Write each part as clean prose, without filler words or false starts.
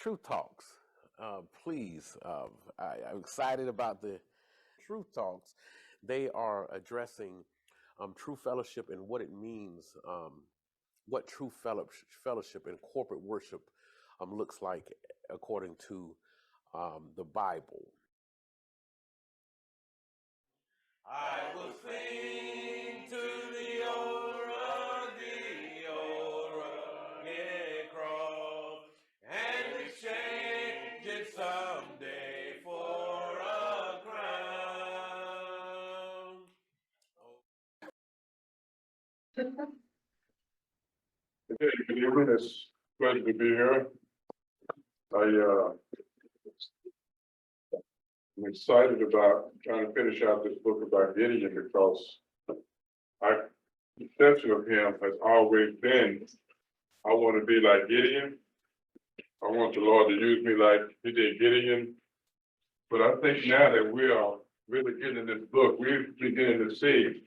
Truth Talks. Please, I'm excited about the Truth Talks. They are addressing true fellowship and what it means, what true fellowship and corporate worship looks like according to the Bible. I will sing to the old rugged cross and exchange it someday for a crown. Hey, good evening. It's a pleasure to be here. I'm excited about trying to finish out this book about Gideon because my perception of him has always been, I want to be like Gideon. I want the Lord to use me like he did Gideon. But I think now that we are really getting in this book, we're beginning to see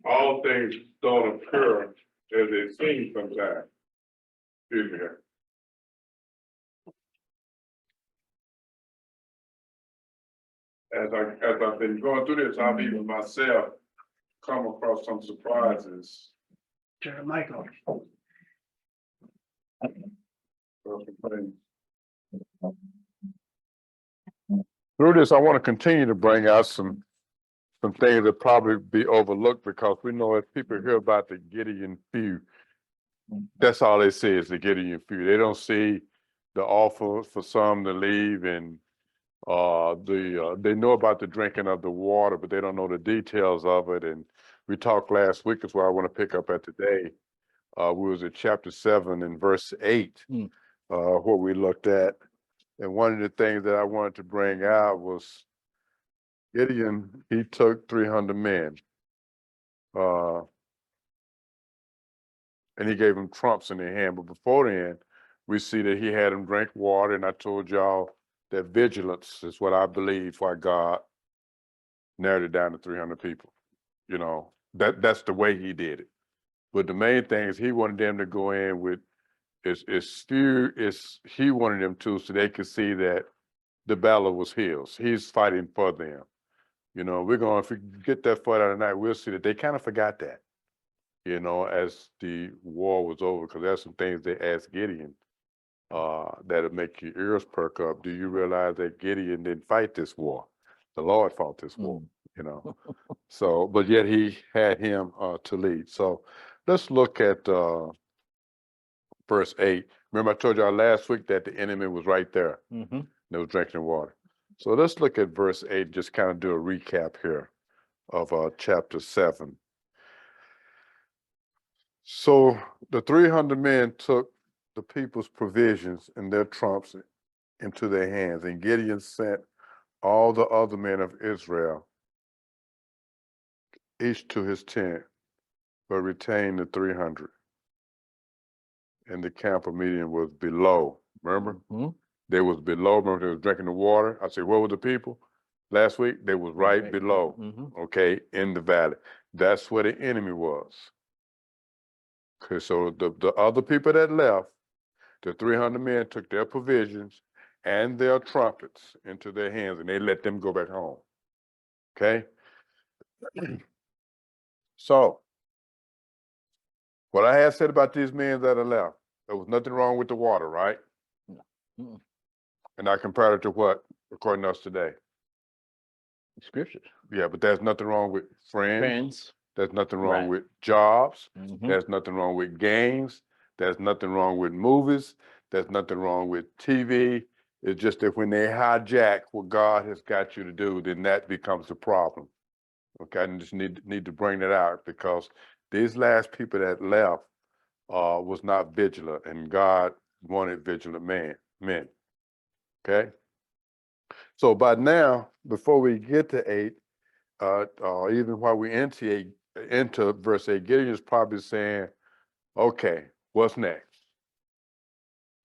all things don't occur as they seem sometimes. Excuse me here. As I've been going through this, I've even myself come across some surprises. Michael. Through this, I want to continue to bring out some things that probably be overlooked because we know as people hear about the Gideon feud, that's all they see is the Gideon feud. They don't see the offer for some to leave and they know about the drinking of the water, but they don't know the details of it. And we talked last week, is where I want to pick up at today. We was at chapter 7 and verse 8, what we looked at. And one of the things that I wanted to bring out was Gideon, he took 300 men. And he gave them trumps in their hand. But before then, we see that he had them drink water. And I told y'all that vigilance is what I believe why God narrowed it down to 300 people. You know, that's the way he did it. But the main thing is he wanted them to go in with he wanted them to so they could see that the battle was his. He's fighting for them. You know, if we get that far out of the night, we'll see that they kind of forgot that, you know, as the war was over, because there's some things they asked Gideon that'll make your ears perk up. Do you realize that Gideon didn't fight this war? The Lord fought this war, you know. So, but yet he had him to lead. So let's look at verse 8. Remember I told y'all last week that the enemy was right there. They was drinking water. So let's look at verse 8, just kind of do a recap here of chapter 7. So the 300 men took the people's provisions and their trumps into their hands, and Gideon sent all the other men of Israel, each to his tent, but retained the 300. And the camp of Midian was below. Remember? They was below. Remember, they was drinking the water. I said, where were the people? Last week, they was right below, okay, in the valley. That's where the enemy was. Okay, so the other people that left, the 300 men took their provisions and their trumpets into their hands, and they let them go back home. Okay? So, what I had said about these men that are left, there was nothing wrong with the water, right? No. And I compared it to what, according to us today? Scriptures. Yeah, but there's nothing wrong with friends. There's nothing wrong Right. with jobs. There's nothing wrong with games. There's nothing wrong with movies. There's nothing wrong with TV. It's just that when they hijack what God has got you to do, then that becomes a problem. Okay, I just need to bring that out because these last people that left was not vigilant, and God wanted vigilant men. Okay, so by now, before we get to 8, even while we into verse 8, Gideon is probably saying, okay, what's next?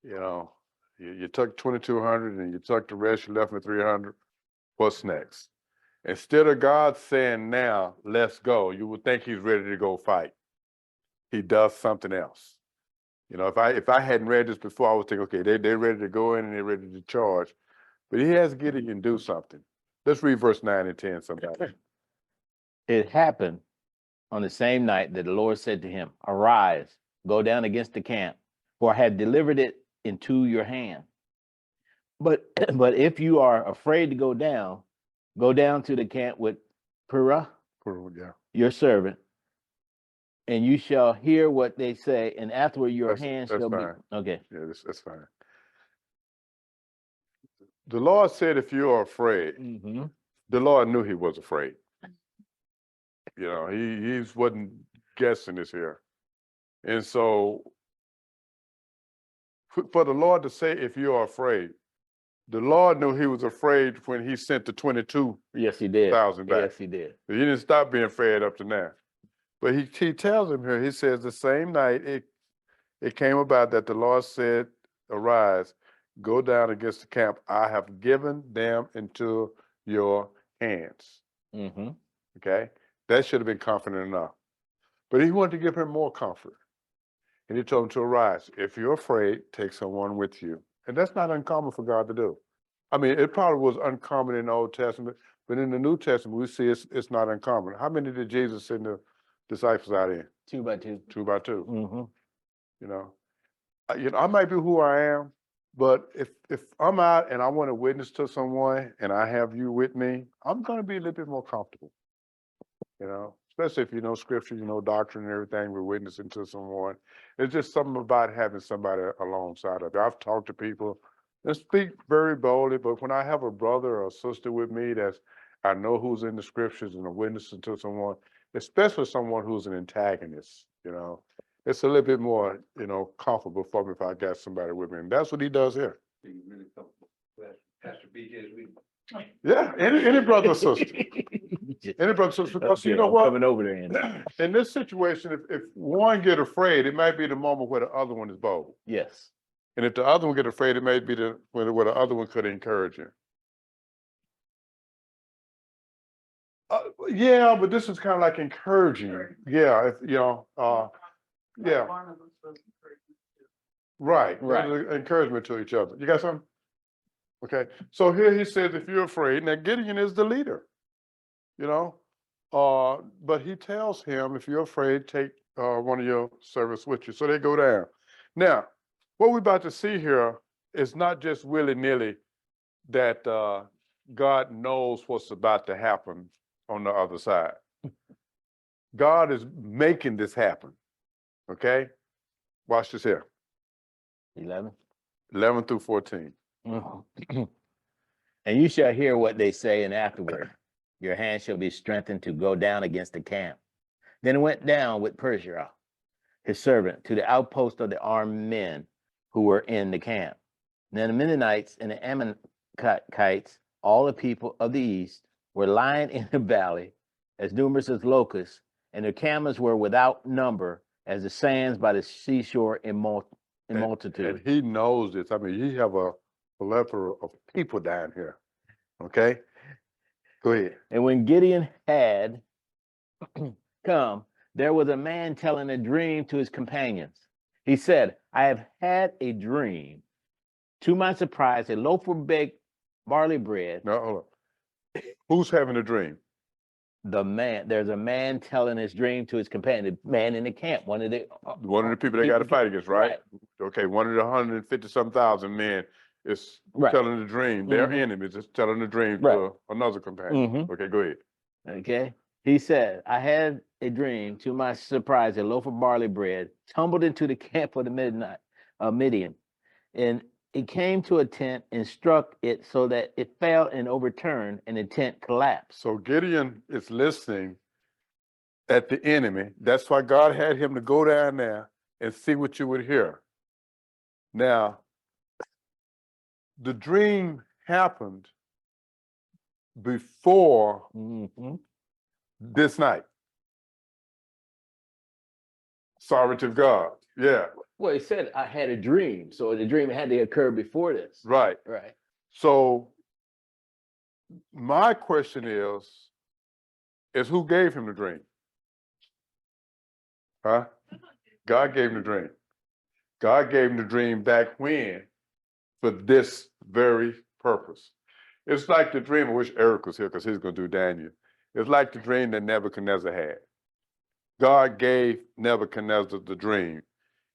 You know, you took 2,200 and you took the rest, you left with 300. What's next? Instead of God saying now, let's go, you would think he's ready to go fight. He does something else. You know, if I hadn't read this before, I would think, okay, they're ready to go in and they're ready to charge. But he has Gideon do something. Let's read verse 9 and 10, somebody. It happened on the same night that the Lord said to him, Arise, go down against the camp, for I have delivered it into your hand. But but if you are afraid to go down to the camp with Purah, Yeah. your servant, and you shall hear what they say, and afterward your hand That's shall be fine. okay. Yeah, that's fine. The Lord said, if you are afraid, Mm-hmm. the Lord knew he was afraid. You know, he wasn't guessing this here. And so for the Lord to say, if you are afraid, the Lord knew he was afraid when he sent the 22,000 Yes, he did. back. Yes, he did. He didn't stop being afraid up to now. But he tells him here, he says, the same night it came about that the Lord said, Arise, go down against the camp. I have given them into your hands. Mm-hmm. Okay? That should have been confident enough. But he wanted to give him more comfort. And he told him to arise. If you're afraid, take someone with you. And that's not uncommon for God to do. I mean, it probably was uncommon in the Old Testament, but in the New Testament, we see it's not uncommon. How many did Jesus send the disciples out in? 2 by 2. 2 by 2. Mm-hmm. You know, I might be who I am, but if I'm out and I want to witness to someone and I have you with me, I'm going to be a little bit more comfortable. You know, especially if you know scripture, you know doctrine and everything, we're witnessing to someone. It's just something about having somebody alongside of you. I've talked to people and speak very boldly, but when I have a brother or a sister with me I know who's in the scriptures and I'm witnessing to someone, especially someone who's an antagonist, you know, it's a little bit more, you know, comfortable for me if I got somebody with me. And that's what he does here. Really comfortable. Pastor BJ's reading. Yeah, any brother or sister. Any brother or sister, because you know what? Coming over there. Andy. In this situation, if one get afraid, it might be the moment where the other one is bold. Yes. And if the other one get afraid, it may be where the other one could encourage him. Yeah, but this is kind of like encouraging. Yeah, if, you know, yeah. Right. Right. Encouragement to each other. You got something? Okay. So here he says, if you're afraid, now Gideon is the leader, you know, but he tells him, if you're afraid, take one of your servants with you. So they go down. Now, what we're about to see here is not just willy-nilly that God knows what's about to happen on the other side. God is making this happen. Okay? Watch this here. 11. 11 through 14. Mhm. And you shall hear what they say, and afterward your hand shall be strengthened to go down against the camp. Then it went down with Persia, his servant, to the outpost of the armed men who were in the camp. Then the Mennonites and the Amalekites, all the people of the east, were lying in the valley, as numerous as locusts, and their camels were without number, as the sands by the seashore in multitude. And he knows this. I mean, you have a plethora of people down here. Okay? Go ahead. And when Gideon had come, there was a man telling a dream to his companions. He said, I have had a dream. To my surprise, a loaf of baked barley bread. Now, hold on. Who's having a dream? There's a man telling his dream to his companion, the man in the camp, one of the people they got to fight against, right? Right. Okay, one of the 150-some thousand men is Right. telling the dream. Their Mhm. enemies is telling the dream Right. to another companion. Mhm. Okay, go ahead. Okay. He said, I had a dream. To my surprise, a loaf of barley bread tumbled into the camp of the Midian. And it came to a tent and struck it so that it fell and overturned, and the tent collapsed. So Gideon is listening at the enemy. That's why God had him to go down there and see what you would hear. Now, the dream happened before Mm-hmm. this night. Sovereignty of God. Yeah, Well, he said, I had a dream. So the dream had to occur before this. right. Right. So my question is who gave him the dream? Huh? God gave him the dream. God gave him the dream back when for this very purpose. It's like the dream, I wish Eric was here because he's going to do Daniel. It's like the dream that Nebuchadnezzar had. God gave Nebuchadnezzar the dream,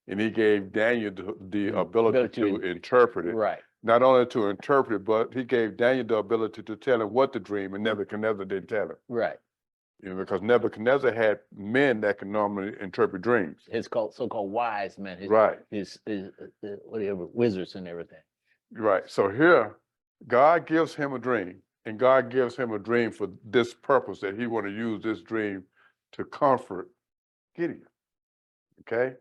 and he gave Daniel the ability to interpret it. Right. Not only to interpret it, but he gave Daniel the ability to tell him what the dream, and Nebuchadnezzar didn't tell him. Right. You know, because Nebuchadnezzar had men that can normally interpret dreams. His so-called wise men. Right. His whatever, wizards and everything. Right. So here, God gives him a dream, and God gives him a dream for this purpose, that he want to use this dream to comfort Gideon. Okay?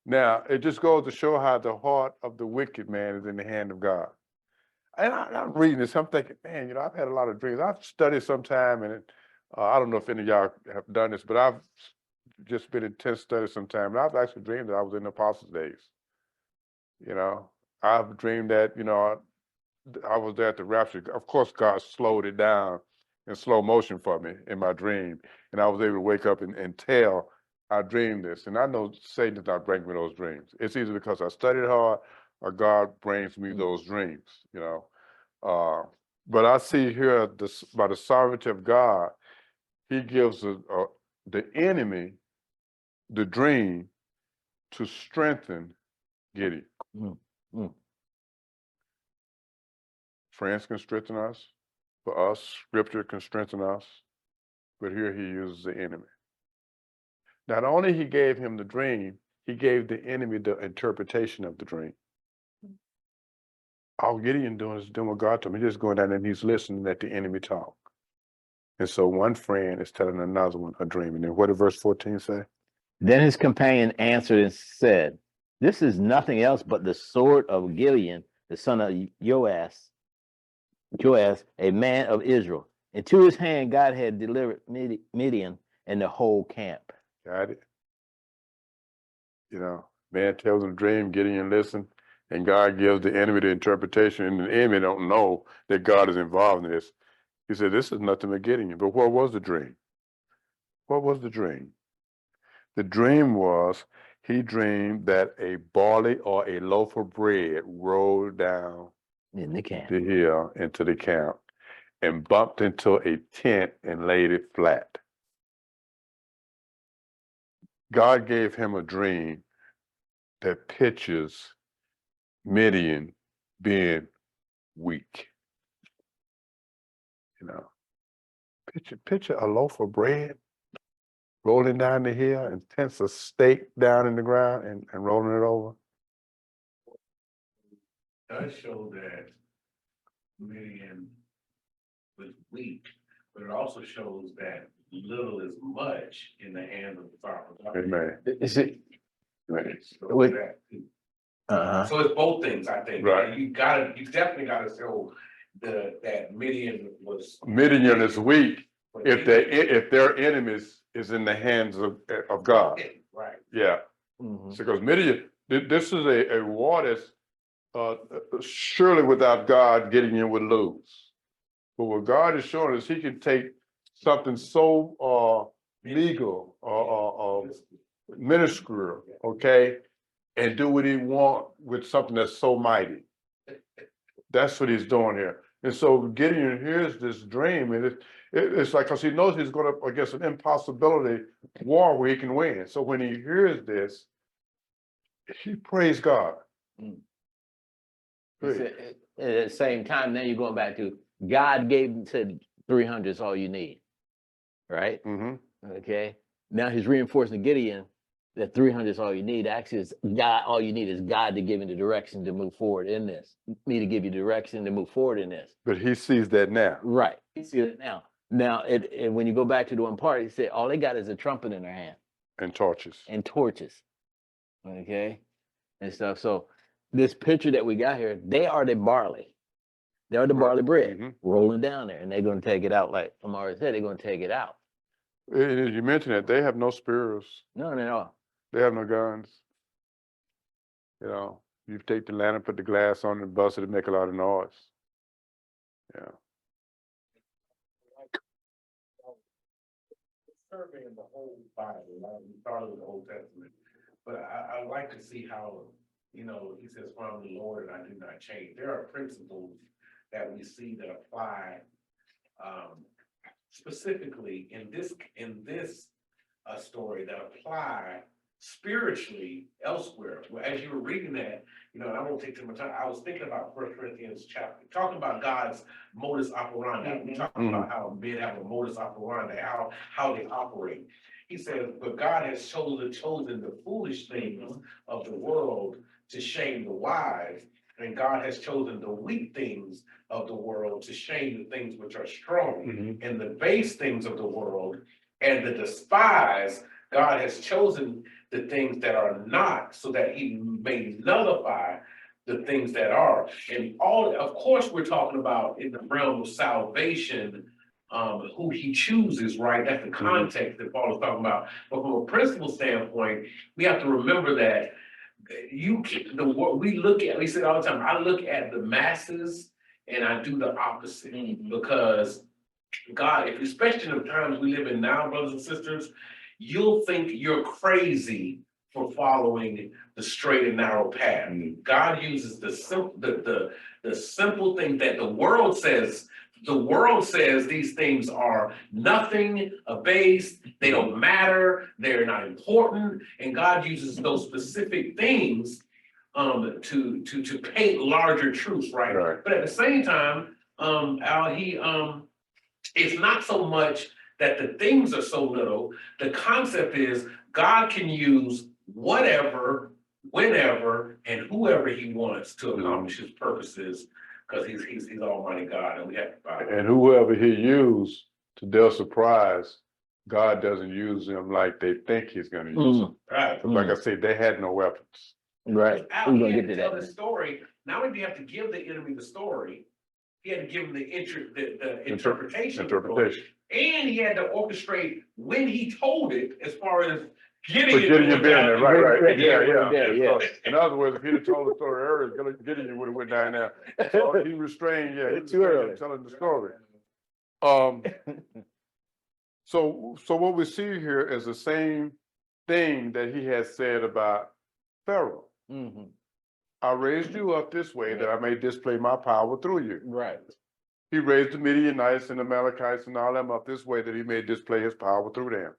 Now, it just goes to show how the heart of the wicked man is in the hand of God. And I'm reading this, I'm thinking, man, you know, I've had a lot of dreams. I've studied sometime, and I don't know if any of y'all have done this, but I've just been intense study sometime, and I've actually dreamed that I was in the apostles' days. You know, I've dreamed that, you know, I was there at the rapture. Of course, God slowed it down in slow motion for me in my dream, and I was able to wake up and tell I dreamed this. And I know Satan does not bring me those dreams. It's either because I studied hard or God brings me those dreams, you know. But I see here this, by the sovereignty of God, he gives the enemy the dream to strengthen Gideon. Friends can strengthen us. For us, scripture can strengthen us. But here he uses the enemy. Not only he gave him the dream, he gave the enemy the interpretation of the dream. All Gideon doing is doing what God told him. He's just going down and he's listening at the enemy talk. And so one friend is telling another one a dream. And then what did verse 14 say? Then his companion answered and said, "This is nothing else but the sword of Gideon, the son of Joash, a man of Israel. Into his hand God had delivered Midian and the whole camp." Got it? You know, man tells him a dream, Gideon listen, and God gives the enemy the interpretation, and the enemy don't know that God is involved in this. He said, this is nothing but Gideon. But what was the dream? What was the dream? The dream was, he dreamed that a barley or a loaf of bread rolled down In the camp. the hill into the camp and bumped into a tent and laid it flat. God gave him a dream that pictures Midian being weak. You know, picture a loaf of bread rolling down the hill and tents a stake down in the ground and rolling it over. Does show that Midian was weak, but it also shows that little is much in the hand of the Father. Amen. Is it? Amen. With- So it's both things, I think. Right. You definitely gotta show that Midian was. Midian is weak if their enemies is in the hands of God. Right. Yeah. Mhm. Because Midian, this is a war that's surely without God, Gideon would lose. But what God is showing us, he can take something so legal or minuscule, okay, and do what he want with something that's so mighty. That's what he's doing here. And so Gideon hears this dream, and it's like, because he knows he's going up against an impossibility war where he can win. So when he hears this, he prays God. At the same time, then you're going back to God said 300 is all you need, right? Mm-hmm. Okay. Now he's reinforcing Gideon that 300 is all you need. Actually, it's God. All you need is God to give you the direction to move forward in this. Me to give you direction to move forward in this. But he sees that now. Right. You see it now. Now, when you go back to the one part, he said all they got is a trumpet in their hand And torches. and torches. Okay. And stuff. So this picture that we got here, they are the barley. They are the barley bread Mhm. rolling down there, and they're going to take it out. Like Amari said, they're going to take it out. And as you mentioned that, they have no spears. No. They have no guns. You know, you take the lantern, put the glass on and bust it and make a lot of noise. Yeah. Surveying the whole Bible, we started with the Old Testament, but I like to see how you know, he says, from the Lord and I do not change. There are principles that we see that apply specifically in this story that apply spiritually elsewhere. Well, as you were reading that, you know, and I won't take too much time, I was thinking about 1 Corinthians chapter, talking about God's modus operandi. We talking about how men have a modus operandi, how they operate. He says, but God has chosen the foolish things of the world to shame the wise, and God has chosen the weak things of the world to shame the things which are strong, and the base things of the world and the despised. God has chosen the things that are not, so that he may nullify the things that are. And all, of course, we're talking about in the realm of salvation, who he chooses, right? That's the context that Paul is talking about. But from a principle standpoint, we have to remember that we look at, we say all the time, I look at the masses and I do the opposite, because God, especially in the times we live in now, brothers and sisters, you'll think you're crazy for following the straight and narrow path. God uses the simple thing that the world says. The world says these things are nothing, abased, they don't matter, they're not important, and God uses those specific things to paint larger truths, right? Right. But at the same time, Al, it's not so much that the things are so little. The concept is God can use whatever, whenever, and whoever he wants to accomplish his purposes, because he's Almighty God, and we have to bow. And whoever he used, to their surprise, God doesn't use them like they think he's gonna use them. Right. 'Cause like I said, they had no weapons. Right. Al, We're he gonna had get to to tell that. the story. Not only do you have to give the enemy the story, he had to give him the interpretation. of the story. Interpretation. And he had to orchestrate when he told it, as far as getting For getting your business, right, Yeah. In other words, if he'd have told the story earlier, getting you would have went down there. So he restrained, he It's was too early. telling the story. So what we see here is the same thing that he has said about Pharaoh. I raised you up this way that I may display my power through you. Right. He raised the Midianites and the Amalekites and all them up this way that he may display his power through them.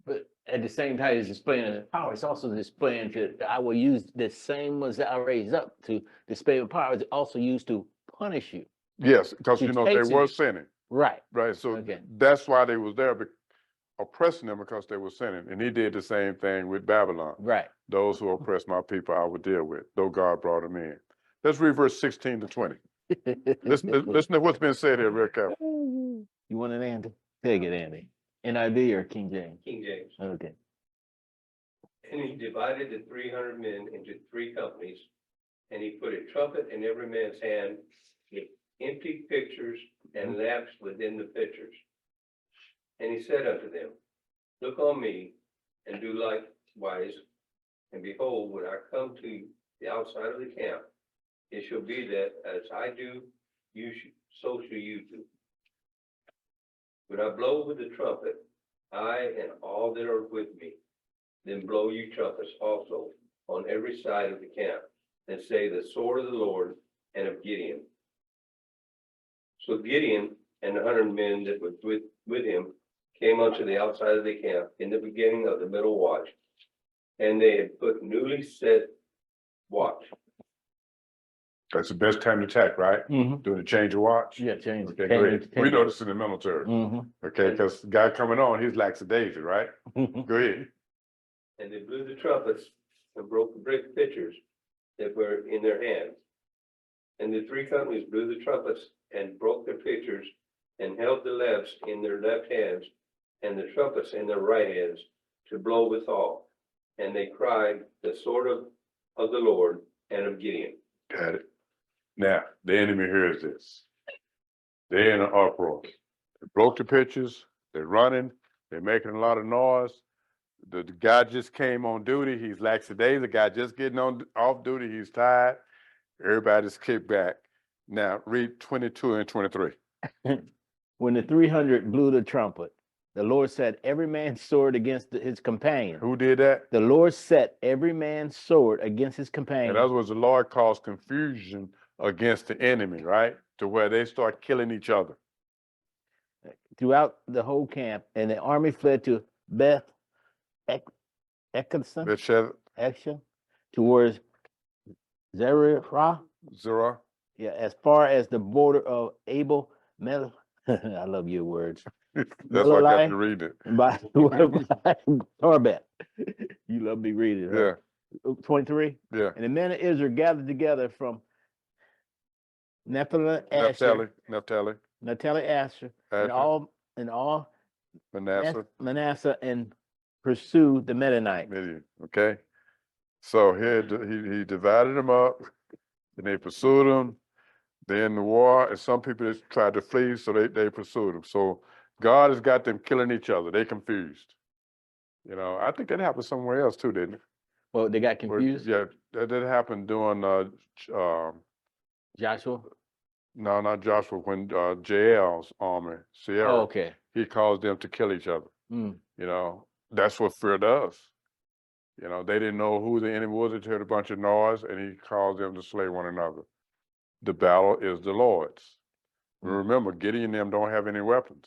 But at the same time, he's displaying his power. It's also displaying I will use the same ones that I raised up to display the power. It's also used to punish you. Yes, because To you know they chase were you. sinning, Right. right? So Okay. that's why they was there, oppressing them because they were sinning. And he did the same thing with Babylon. Right. Those who oppress my people, I will deal with, though God brought them in. Let's read verse 16 to 20. Listen to what's been said here real careful. You want it, Andy? Take it, Andy. NIV or King James? King James. Okay. And he divided the 300 men into 3 companies, and he put a trumpet in every man's hand with empty pitchers and lamps within the pitchers. And he said unto them, look on me and do likewise. And behold, when I come to the outside of the camp, it shall be that as I do, so shall you do. When I blow with the trumpet, I and all that are with me, then blow you trumpets also on every side of the camp, and say the sword of the Lord and of Gideon. So Gideon and the 100 men that were with him came unto the outside of the camp in the beginning of the middle watch, and they had put newly set watch. That's the best time to attack, right? Doing a change of watch. Yeah, change. Okay, great. We know this in the military. Okay, because the guy coming on, he's lackadaisy, right? Go ahead. And they blew the trumpets and broke the brick pitchers that were in their hands. And the 3 companies blew the trumpets and broke their pitchers and held the lamps in their left hands and the trumpets in their right hands to blow withal. And they cried, the sword of the Lord and of Gideon. Got it. Now, the enemy hears this. They're in an uproar. They broke the pitchers, they're running, they're making a lot of noise. The guy just came on duty, he's lackadaisical. The guy just getting off duty, he's tired. Everybody's kicked back. Now, read 22 and 23. When the 300 blew the trumpet, The Lord set every man's sword against his companion. Who did that? The Lord set every man's sword against his In companion. other words, the Lord caused confusion against the enemy, right? To where they start killing each other. Throughout the whole camp, and the army fled to Beth Ekson, Bethshemesh, towards Zerah, Zerah. yeah, as far as the border of Abel Mel. I love your words. That's why I got Melali, to read it. by Tarbet. You love me reading, huh? Yeah, 23. yeah. And the men of Israel gathered together from Nephilim, Asher, Naphtali, Asher, and Asher, all Manasseh, Manasseh, and pursued the Midianites. Midian. Okay. So here he divided them up, and they pursued them. They're in the war, and some people just tried to flee, so they pursued them. So God has got them killing each other. They confused. You know, I think that happened somewhere else too, didn't it? Well, they got Where- confused. yeah, that happened during Joshua. no, not Joshua, when Jael's army, Sierra, Oh, okay. he caused them to kill each other. Mm. You know, that's what fear does. You know, they didn't know who the enemy was. They heard a bunch of noise, and he caused them to slay one another. The battle is the Lord's. Mm. Remember, Gideon and them don't have any weapons.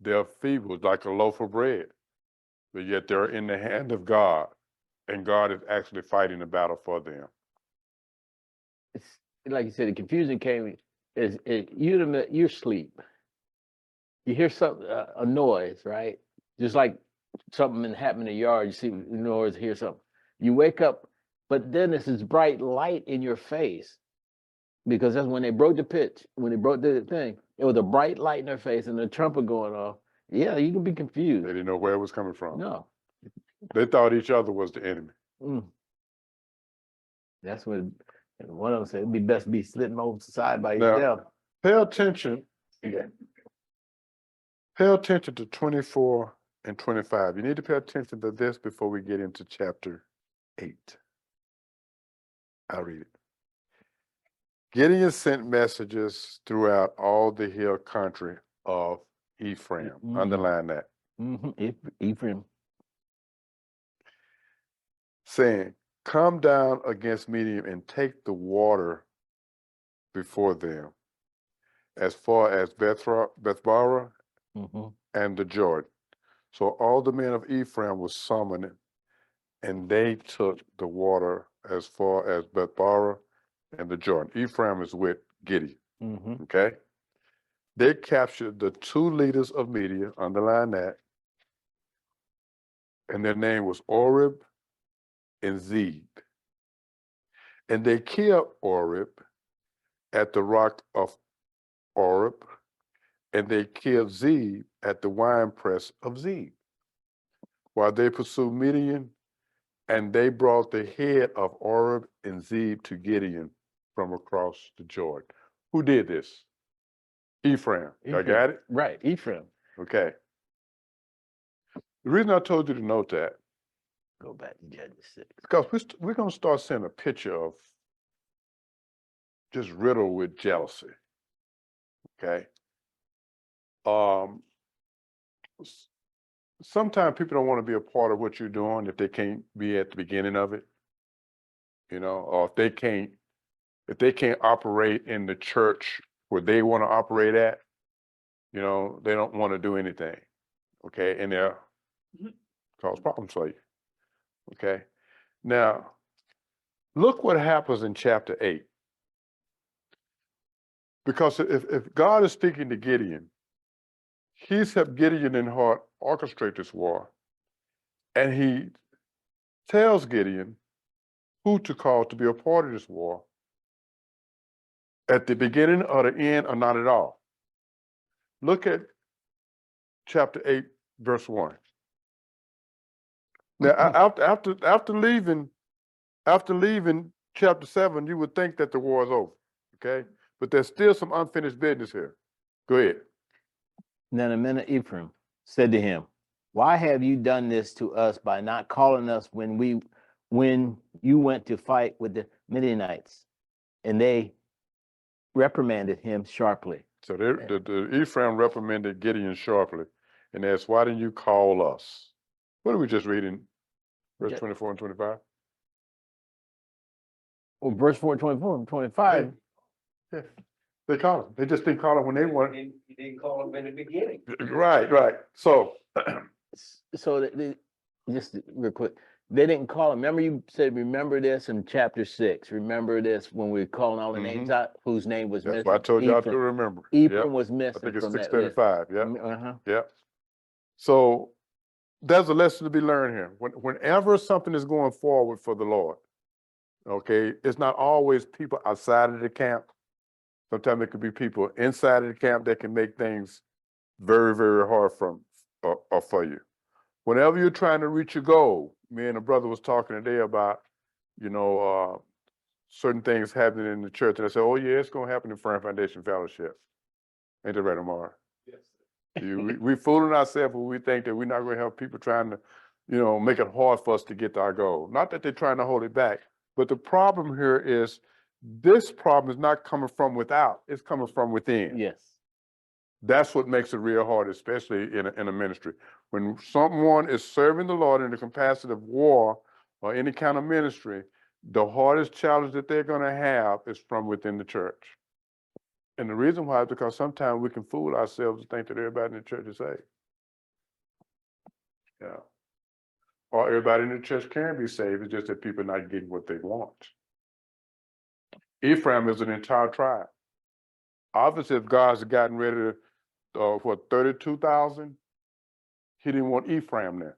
They're feeble, like a loaf of bread, but yet they're in the hand of God, and God is actually fighting the battle for them. It's like you said, the confusion came. You're asleep. You hear something, a noise, right? Just like something happened in the yard. You see the noise, hear something. You wake up, but then there's this bright light in your face, because that's when they broke the pitch. When they broke the thing, it was a bright light in their face and the trumpet going off. Yeah, you can be They confused. didn't know where it was coming from. No. They thought each other was the enemy. Mm. That's when one of them said it'd be best to be sitting over the side by Now- yourself. Pay attention. Yeah. Pay attention to 24 and 25. You need to pay attention to this before we get into chapter 8. I'll read it. Gideon sent messages throughout all the hill country of Ephraim. Mhm. Underline that. Ephraim. Saying, come down against Midian and take the water before them, as far as Bethbara Mm-hmm. and the Jordan. So all the men of Ephraim were summoned, and they took the water as far as Bethbara and the Jordan. Ephraim is with Gideon, Mm-hmm. okay? They captured the 2 leaders of Midian, underline that, and their name was Oreb and Zeb. And they killed Oreb at the rock of Oreb, and they killed Zeb at the winepress of Zeb, while they pursued Midian, and they brought the head of Oreb and Zeb to Gideon from across the Jordan. Who did this? Ephraim. Y'all Ephraim. got it? Right, Ephraim. Okay. The reason I told you to note that, Go back to Judges 6. because we're going to start seeing a picture of just riddled with jealousy. Okay. Sometimes people don't want to be a part of what you're doing if they can't be at the beginning of it, you know, or if they can't operate in the church where they want to operate at, you know, they don't want to do anything. Okay. And they'll cause problems for you. Okay. Now, look what happens in chapter 8. Because if God is speaking to Gideon, he's helped Gideon in heart orchestrate this war. And he tells Gideon who to call to be a part of this war at the beginning or the end or not at all. Look at chapter 8, verse 1. Now, after leaving chapter 7, you would think that the war is over, okay? But there's still some unfinished business here. Go ahead. Then the men of Ephraim said to him, why have you done this to us by not calling us when you went to fight with the Midianites? And they reprimanded him sharply. So the Ephraim reprimanded Gideon sharply. and asked, why didn't you call us? What are we just reading? Verse Ja- 24 and 25? Well, verse 4, 24 and 25. Yeah. They called him. They just didn't call him when they wanted. He didn't call them in the beginning. Right, right. So, So just real quick, they didn't call him. Remember you said, remember this in chapter 6. Remember this when we were calling all the names out, whose name was that's missing. why I told y'all to Ephraim. remember. Ephraim Yep. was I missing think it's from that list. 635. Yep. Uh-huh. Yep. So there's a lesson to be learned here. Whenever something is going forward for the Lord, okay, it's not always people outside of the camp. Sometimes it could be people inside of the camp that can make things very, very hard for you. Whenever you're trying to reach your goal, me and a brother was talking today about, certain things happening in the church, and I said, oh yeah, it's going to happen in Firm Foundation Fellowship. Ain't that right, Amar? We fooling ourselves when we think that we're not going to help people trying to, make it hard for us to get to our goal. Not that they're trying to hold it back, but the problem here is this problem is not coming from without, it's coming from within. Yes. That's what makes it real hard, especially in a ministry. When someone is serving the Lord in the capacity of war or any kind of ministry, the hardest challenge that they're going to have is from within the church. And the reason why is because sometimes we can fool ourselves to think that everybody in the church is saved. Yeah. Or everybody in the church can be saved. It's just that people are not getting what they want. Ephraim is an entire tribe. Obviously, if God's gotten rid of 32,000, he didn't want Ephraim there.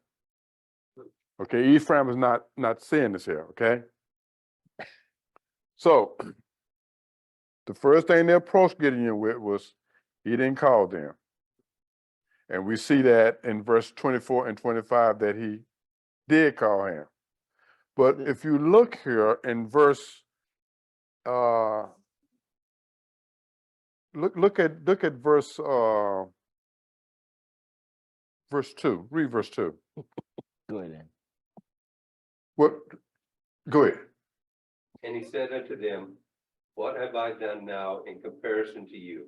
Okay, Ephraim is not seeing this here, okay? So, the first thing they approached Gideon with was, he didn't call them. And we see that in verse 24 and 25 that he did call him. But if you look here in verse, look at verse verse 2. Read verse 2. Go ahead then. What? Go ahead. And he said unto them, what have I done now in comparison to you?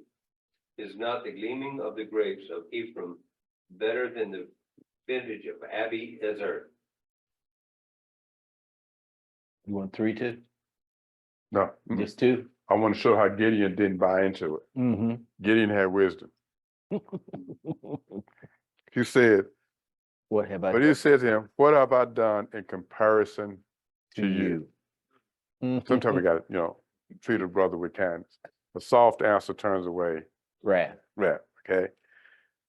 Is not the gleaming of the grapes of Ephraim better than the vintage of Abiezer? You want 3, 2? No, Just 2? I want to show how Gideon didn't buy into it. Mm-hmm. Gideon had wisdom. He said, What have I but done he said to him, what have I done in comparison to you? Mhm. Sometimes we got to, treat a brother with kindness. A soft answer turns away Wrath. wrath, okay?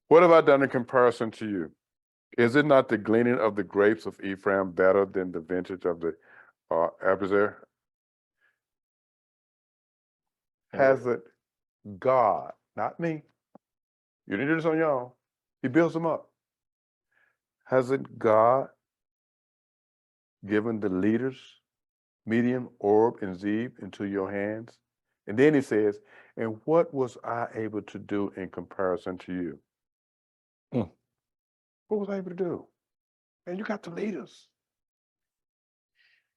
What have I done in comparison to you? Is it not the gleaning of the grapes of Ephraim better than the vintage of the Abiezer? Has it God, not me? You didn't do this on your own. He builds them up. Hasn't God given the leaders, Medium, Orb, and Zeb into your hands? And then he says, and what was I able to do in comparison to you? What was I able to do? And you got the leaders.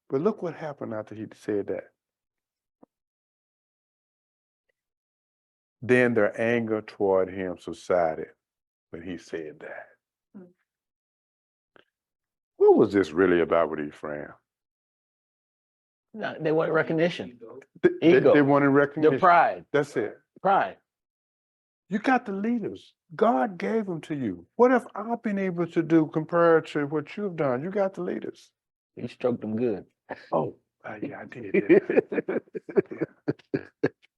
But look what happened after he said that. Then their anger toward him subsided when he said that. What was this really about with Ephraim? No, they want recognition. They Ego. wanted recognition. Their pride. That's it. Pride. You got the leaders. God gave them to you. What have I been able to do compared to what you've done? You got the leaders. You stroked them good. Oh, yeah, I did.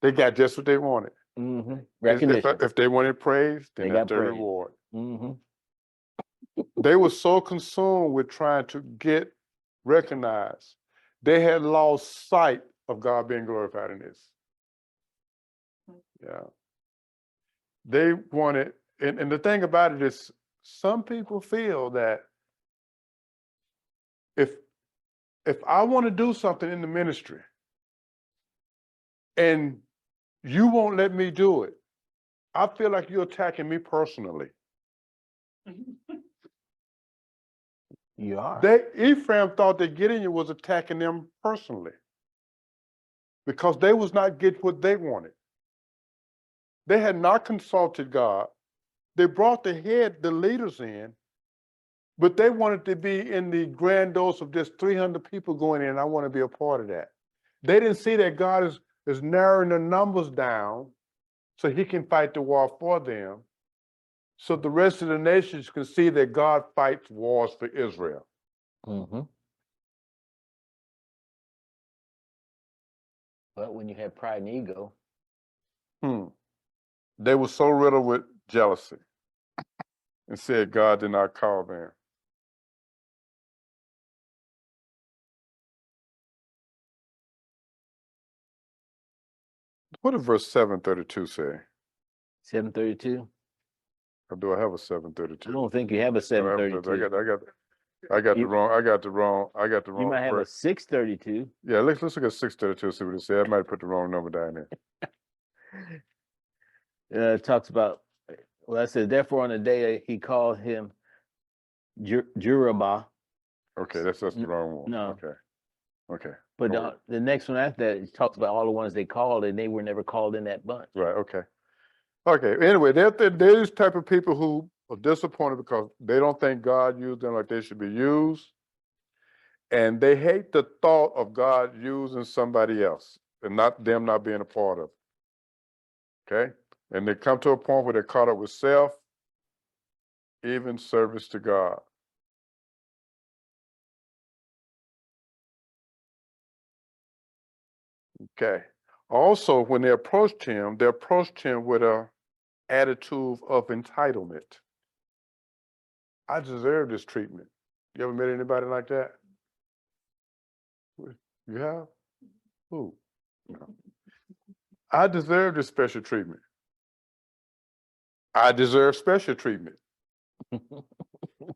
They got just what they wanted. Mm-hmm. Recognition. If they wanted praise, then They that's got their praise. reward. Mm-hmm. They were so consumed with trying to get recognized, they had lost sight of God being glorified in this. Yeah. They wanted, and the thing about it is, some people feel that if I want to do something in the ministry and you won't let me do it, I feel like you're attacking me personally. You are. Ephraim thought that Gideon was attacking them personally because they was not getting what they wanted. They had not consulted God. They brought the leaders in, but they wanted to be in the grandiose of just 300 people going in. I want to be a part of that. They didn't see that God is narrowing the numbers down so he can fight the war for them. So the rest of the nations can see that God fights wars for Israel. Mm-hmm. But when you have pride and ego, They were so riddled with jealousy and said God did not call them. What does verse 732 say? 732. Or do I have a I 732? don't think you have a No, I haven't. 732. I got the You- wrong. I got the wrong You might have a verse. 632. Yeah, let's look at 632. See what it says. I might put the wrong number down there. It talks about, well, it says, therefore on the day he called him Jerubbaal. Okay, that's the wrong one. No. Okay. But No the next one after that, it talks about all the ones they called, and they were never called in that bunch. Right. Okay. Anyway, they're these type of people who are disappointed because they don't think God used them like they should be used, and they hate the thought of God using somebody else and not them not being a part of it. Okay, and they come to a point where they're caught up with self, even service to God. Okay. Also, when they approached him with a attitude of entitlement. I deserve this treatment. You ever met anybody like that? You have? Who? No. I deserve this special treatment. I deserve special treatment.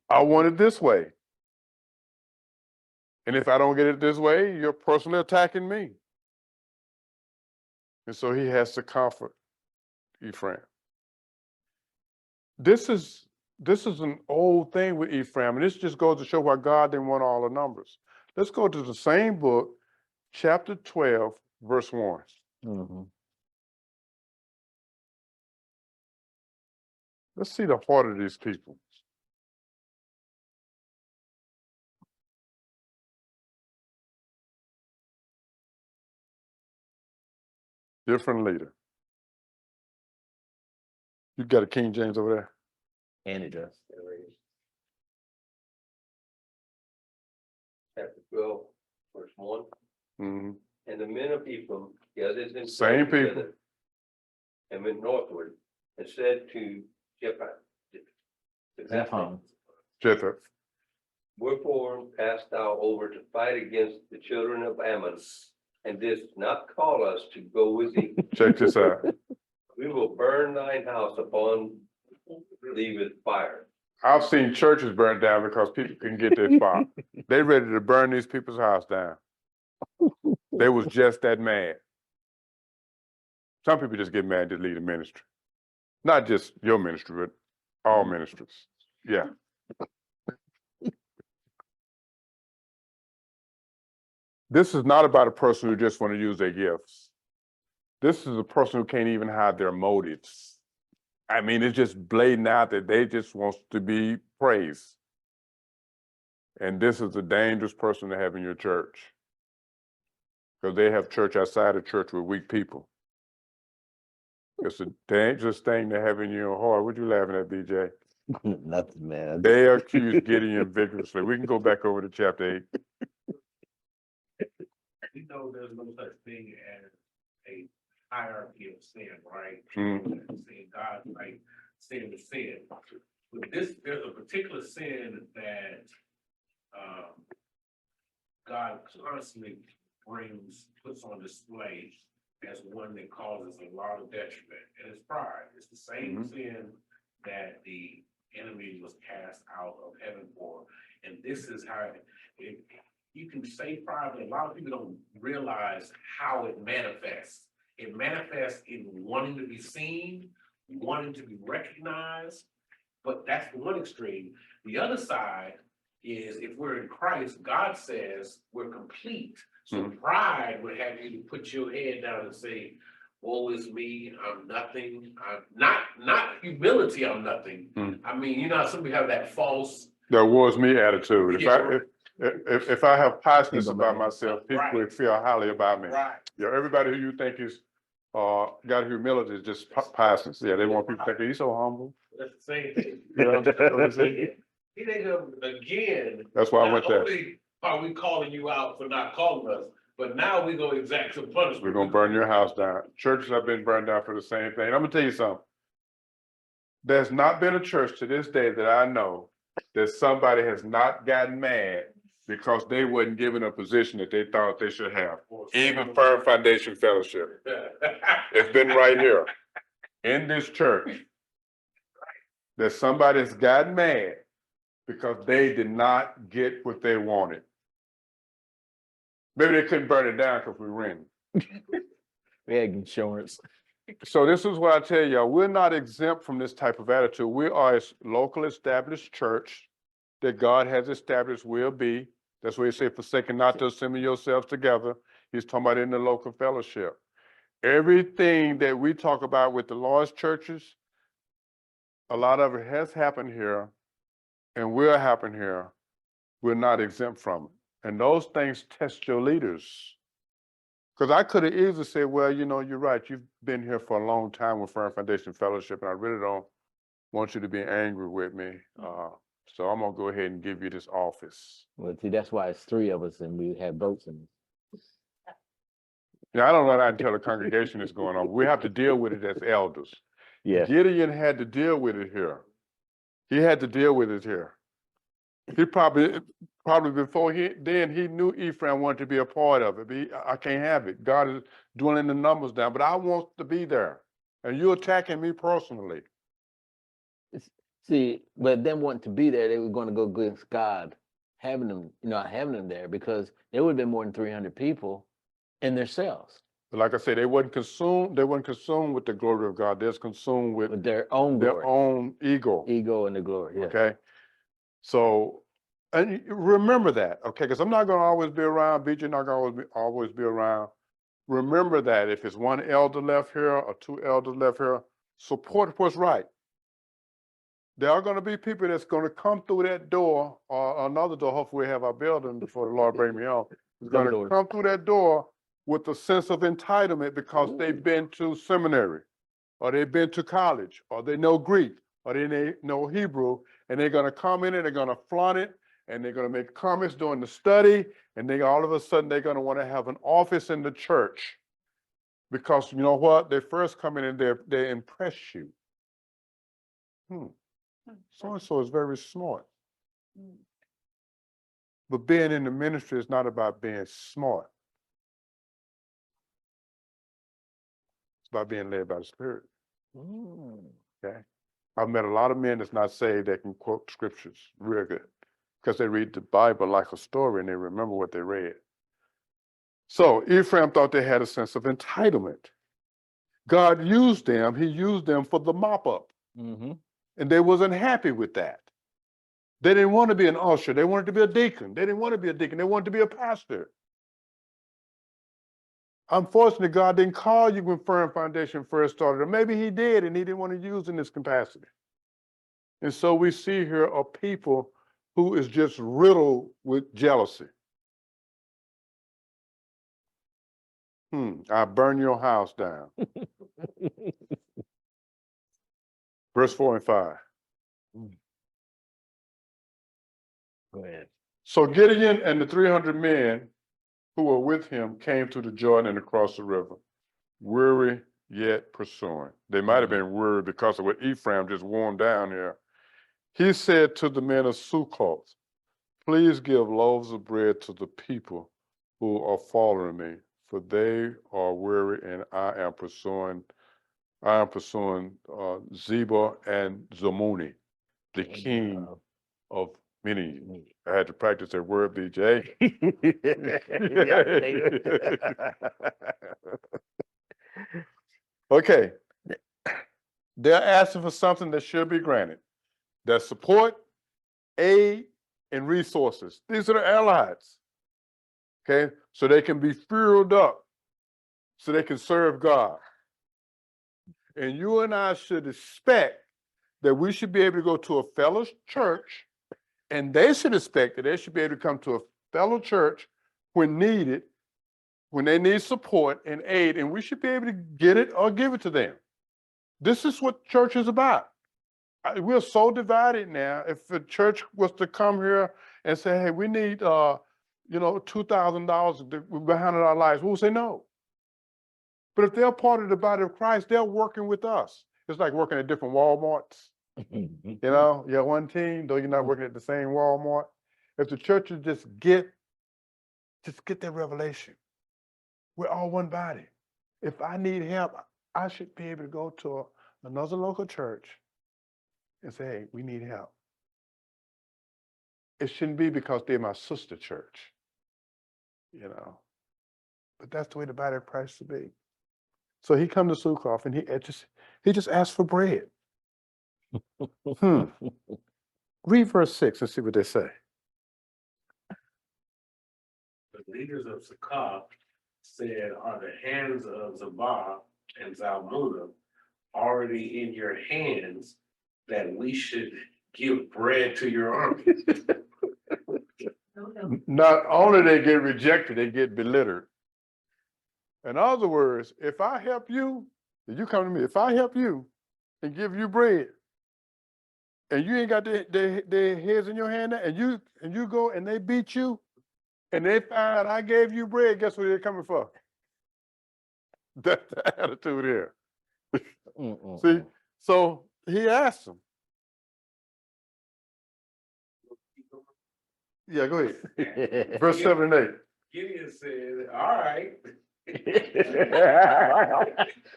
I want it this way. And if I don't get it this way, you're personally attacking me. And so he has to comfort Ephraim. This is an old thing with Ephraim, and this just goes to show why God didn't want all the numbers. Let's go to the same book, chapter 12, verse 1. Mm-hmm. Let's see the heart of these people. Different leader. You got a King James over there? And it does. Chapter 12, verse 1. Mm-hmm. And the men of Ephraim gathered themselves Same people. together and went northward and said to Jephthah, Jethro. wherefore passed thou over to fight against the children of Ammon, and didst not call us to go with thee? Check this out. We will burn thine house upon thee with fire. I've seen churches burned down because people couldn't get their fire. They ready to burn these people's house down. They was just that mad. Some people just get mad to lead the ministry. Not just your ministry, but all ministries. Yeah. This is not about a person who just want to use their gifts. This is a person who can't even hide their motives. I mean, it's just blatant out that they just wants to be praised. And this is a dangerous person to have in your church. Because they have church outside of church with weak people. It's a dangerous thing to have in your heart. What you laughing at, BJ? Nothing, man. They accused Gideon vigorously. We can go back over to chapter 8. We know there's no such thing as a hierarchy of sin, right? Saying God, like sin to sin. But there's a particular sin that God constantly puts on display as one that causes a lot of detriment, and it's pride. It's the same sin that the enemy was cast out of heaven for, and this is how you can say pride, but a lot of people don't realize how it manifests. It manifests in wanting to be seen, wanting to be recognized, but that's the one extreme. The other side is if we're in Christ, God says we're complete. So pride would have you to put your head down and say, woe is me, I'm nothing, I'm not humility, I'm nothing. Mm. I mean, you know, how some people have that false. That was me attitude. If Yeah, I, right. if I have positiveness People about might- myself, people Right. will feel highly about me. Right. Yeah, everybody who you think is, got humility is just positiveness. Yeah, they want people to think he's so humble. That's the same thing. You know, what I'm saying? He ain't gonna, again. That's why I went Not there. only are we calling you out for not calling us, but now we're gonna exact some punishment. We're gonna burn your house down. Churches have been burned down for the same thing. I'm gonna tell you something. There's not been a church to this day that I know that somebody has not gotten mad because they wasn't given a position that they thought they should have. Even Firm Foundation Fellowship. It's been right here in this church that somebody's gotten mad because they did not get what they wanted. Maybe they couldn't burn it down because we rented. We had insurance. So this is what I tell y'all, we're not exempt from this type of attitude. We are a local established church that God has established will be. That's why he said, forsaken not to assemble yourselves together. He's talking about in the local fellowship. Everything that we talk about with the Lord's churches, a lot of it has happened here and will happen here. We're not exempt from it. And those things test your leaders. Because I could have easily said, well, you know, you're right. You've been here for a long time with Firm Foundation Fellowship, and I really don't want you to be angry with me. So I'm going to go ahead and give you this office. Well, see, that's why it's 3 of us and we have votes in it. Now, I don't know how to tell the congregation is going on. We have to deal with it as elders. Yeah. Gideon had to deal with it here. He had to deal with it here. He probably before he knew Ephraim wanted to be a part of it. I can't have it. God is dwindling the numbers down, but I want to be there. And you're attacking me personally. See, but them wanting to be there, they were going to go against God, having them, having them there, because there would have been more than 300 people in their cells But like I said, they wasn't consumed with the glory of God. They're consumed with with their own their glory, own ego. ego and the glory. Yeah. Okay. So, and remember that, okay? Because I'm not going to always be around. BJ not going to always be around. Remember that if it's 1 elder left here or 2 elders left here, support what's right. There are going to be people that's going to come through that door or another door. Hopefully we have our building before the Lord bring me on. Is going to doors. come through that door with a sense of entitlement because they've been to seminary or they've been to college or they know Greek or they know Hebrew, and they're going to come in and they're going to flaunt it and they're going to make comments during the study, and then all of a sudden they're going to want to have an office in the church because you know what? They first come in and they impress you. So-and-so is very smart. But being in the ministry is not about being smart. It's about being led by the Spirit. Okay. I've met a lot of men that's not saved that can quote scriptures real good because they read the Bible like a story and they remember what they read. So Ephraim thought they had a sense of entitlement. God used them. He used them for the mop-up. And they wasn't happy with that. They didn't want to be an usher. They wanted to be a deacon. They didn't want to be a deacon. They wanted to be a pastor. Unfortunately, God didn't call you when Firm Foundation first started, or maybe he did and he didn't want to use in this capacity. And so we see here a people who is just riddled with jealousy. I burn your house down. Verse 4 and 5. Go ahead. So Gideon and the 300 men who were with him came to the Jordan and across the river, weary yet pursuing. They might have been weary because of what Ephraim just worn down here. He said to the men of Sukkoth, please give loaves of bread to the people who are following me, for they are weary and I am pursuing Zebah and Zalmunna, the king of Midian. I had to practice that word, BJ. Okay. They're asking for something that should be granted. Their support, aid, and resources. These are the allies. Okay, so they can be filled up, so they can serve God. And you and I should expect that we should be able to go to a fellow church, and they should expect that they should be able to come to a fellow church when needed, when they need support and aid, and we should be able to get it or give it to them. This is what church is about. We're so divided now. If the church was to come here and say, hey, we need, $2,000 behind our lives, we'll say no. But if they're part of the body of Christ, they're working with us. It's like working at different Walmarts. You know, you're one team, though you're not working at the same Walmart. If the church would just get that revelation. We're all one body. If I need help, I should be able to go to another local church and say, hey, we need help. It shouldn't be because they're my sister church, but that's the way the body of Christ should be. So he come to Sukov and he just asked for bread. Read verse 6 and see what they say. The leaders of Sukkot said, are the hands of Zabah and Zalmunna already in your hands that we should give bread to your army? Not only they get rejected, they get belittled. In other words, if I help you, you come to me, if I help you and give you bread, and you ain't got their heads in your hand, and you go and they beat you, and they find I gave you bread, guess what they're coming for? That's the attitude here. See, so he asked them. Yeah, go ahead. Verse 7 and 8. Gideon said, all right.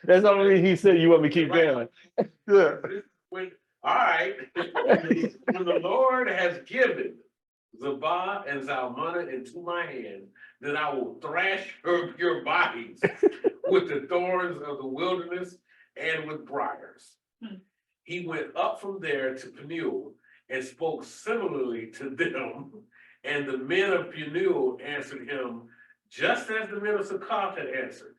That's the only reason he said, you want me to keep going. Yeah. All right, when the Lord has given Zabah and Zalmunna into my hand, then I will thrash your bodies with the thorns of the wilderness and with briars. He went up from there to Peniel and spoke similarly to them. And the men of Peniel answered him, just as the men of Sukkot had answered.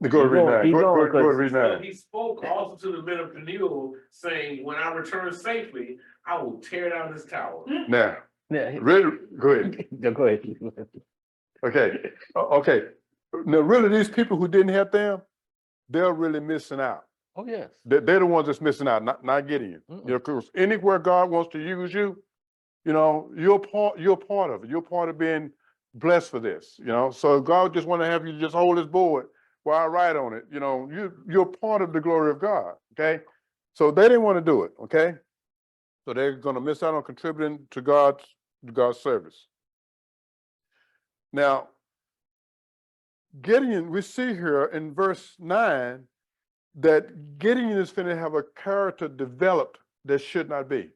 Go read 9. Go read So 9. he spoke also to the men of Peniel, saying, when I return safely, I will tear down this tower. Now, Yeah. really, go ahead. No, go ahead. Okay. Okay. Now, really, these people who didn't help them, they're really missing out. Oh, yes. They're the ones that's missing out, not Gideon. Because anywhere God wants to use you, you're part of it. You're part of being blessed for this. So God just want to have you just hold his board while I write on it. You're part of the glory of God. Okay. So they didn't want to do it. Okay. So they're going to miss out on contributing to God's service. Now, Gideon, we see here in verse 9 that Gideon is going to have a character developed that should not be.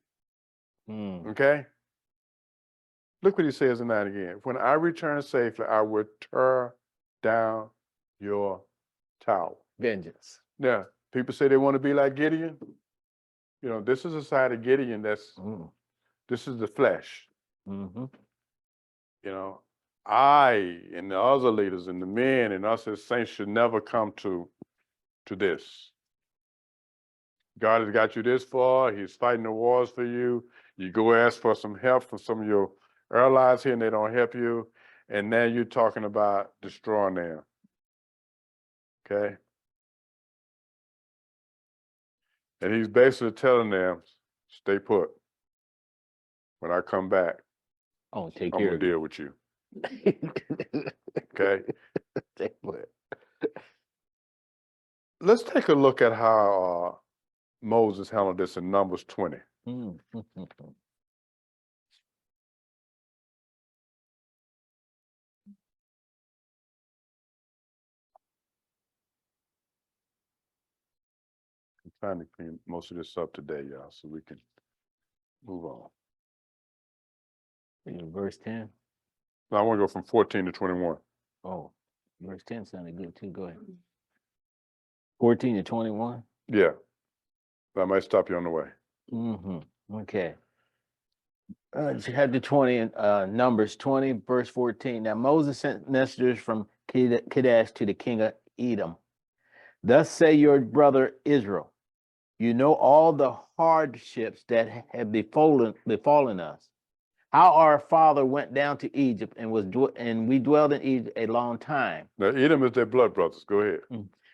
Okay? Look what he says in 9 again. When I return safely, I will tear down your tower. Vengeance. Now, people say they want to be like Gideon. This is a side of Gideon this is the flesh. I and the other leaders and the men and us as saints should never come to this. God has got you this far. He's fighting the wars for you. You go ask for some help from some of your allies here and they don't help you. And now you're talking about destroying them. Okay? And he's basically telling them, stay put. When I come back, I'm I'm going to deal with you. Okay? Take put. Let's take a look at how Moses handled this in Numbers 20. I'm trying to clean most of this up today, y'all, so we can move on. In verse 10. Now, I want to go from 14 to 21. Oh, verse 10 sounded good too. Go ahead. 14 to 21. Yeah. I might stop you on the way. Okay. Chapter 20, Numbers 20, verse 14. Now Moses sent messengers from Kadesh to the king of Edom, Thus say your brother Israel, you know all the hardships that have befallen us. How our father went down to Egypt and we dwelled in Egypt a long time. Now, Edom is their blood brothers. Go ahead.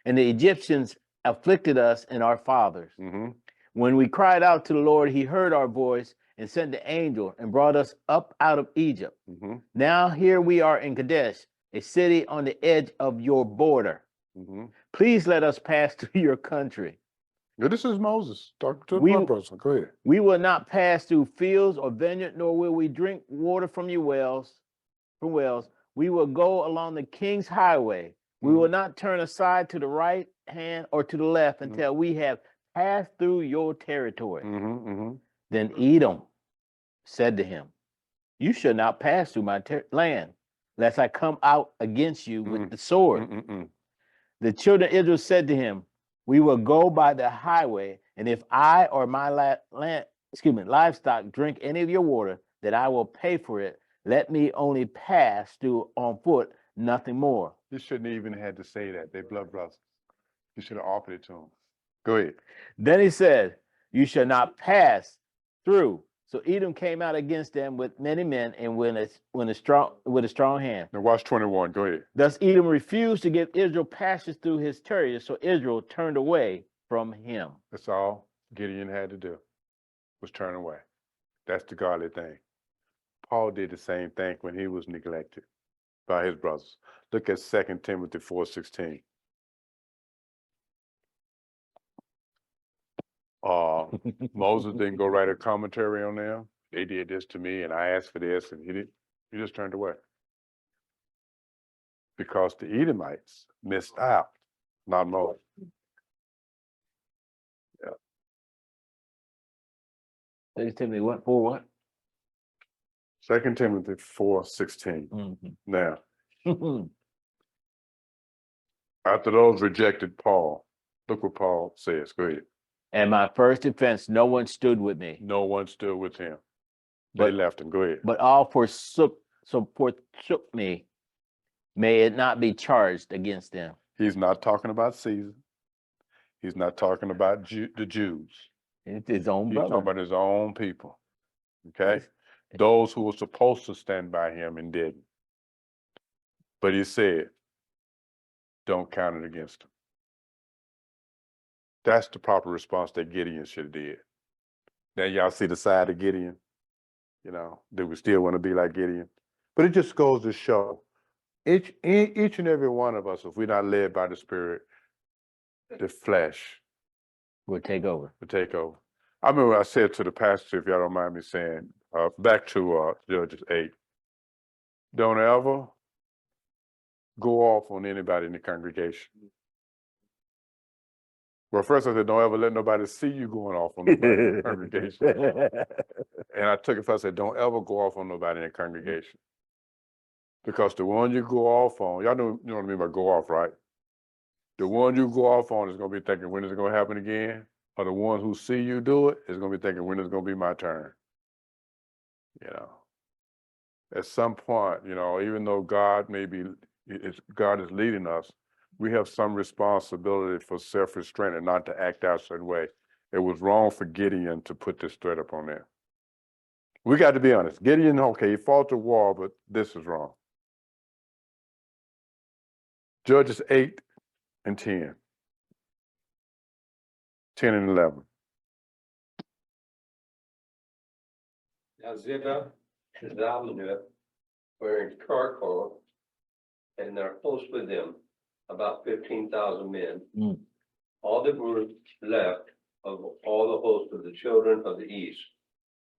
And the Egyptians afflicted us and our fathers. Mm-hmm. When we cried out to the Lord, he heard our voice and sent the angel and brought us up out of Egypt. Mm-hmm. Now here we are in Kadesh, a city on the edge of your border. Mm-hmm. Please let us pass through your country. Now, this is Moses talking to the We- blood brothers. Go ahead. We will not pass through fields or vineyard, nor will we drink water from your wells. We will go along the king's highway. We will not turn aside to the right hand or to the left until we have passed through your territory. Mm-hmm. Mm-hmm. Then Edom said to him, you shall not pass through my land, lest I come out against you with the sword. Mm-mm. The children of Israel said to him, we will go by the highway, and if I or my livestock drink any of your water, that I will pay for it. Let me only pass through on foot, nothing more. You shouldn't even had to say that. They blood brothers. You should have offered it to them. Go ahead. Then he said, you shall not pass through. So Edom came out against them with many men and with a strong hand. Now watch 21. Go ahead. Thus Edom refused to give Israel passage through his territory, so Israel turned away from him. That's all Gideon had to do, was turn away. That's the godly thing. Paul did the same thing when he was neglected by his brothers. Look at 2 Timothy 4:16. Moses didn't go write a commentary on them. They did this to me, and I asked for this, and he just turned away. Because the Edomites missed out, not Moses. Tell me what for what? 2 Timothy 4:16. Now, after those rejected Paul, look what Paul says. Go ahead. And my first defense, no one stood with me, No one stood with him. They But- left him. Go ahead. but all forsook me. May it not be charged against them. He's not talking about Caesar. He's not talking about the Jews. It's his own He's talking brother. about his own people. Okay? Those who were supposed to stand by him and didn't. But he said, don't count it against him. That's the proper response that Gideon should have did. Now y'all see the side of Gideon? You know, do we still want to be like Gideon? But it just goes to show each and every one of us, if we're not led by the Spirit, the flesh Will take over. will take over. I remember I said to the pastor, if y'all don't mind me saying, back to Judges 8, don't ever go off on anybody in the congregation. Well, first I said, don't ever let nobody see you going off on nobody in the congregation. And I took it first, I said, don't ever go off on nobody in the congregation. Because the one you go off on, y'all know, you know what I mean by go off, right? The one you go off on is going to be thinking, when is it going to happen again? Or the ones who see you do it is going to be thinking, when is it going to be my turn? You know, at some point, you know, even though God God is leading us, we have some responsibility for self-restraint and not to act out a certain way. It was wrong for Gideon to put this threat up on there. We got to be honest. Gideon, okay, he fought the war, but this is wrong. Judges 8 and 10. 10 and 11. Now Ziba and Zalmunna were in Karkor, and their host with them, about 15,000 men. Mm. All that were left of all the host of the children of the east.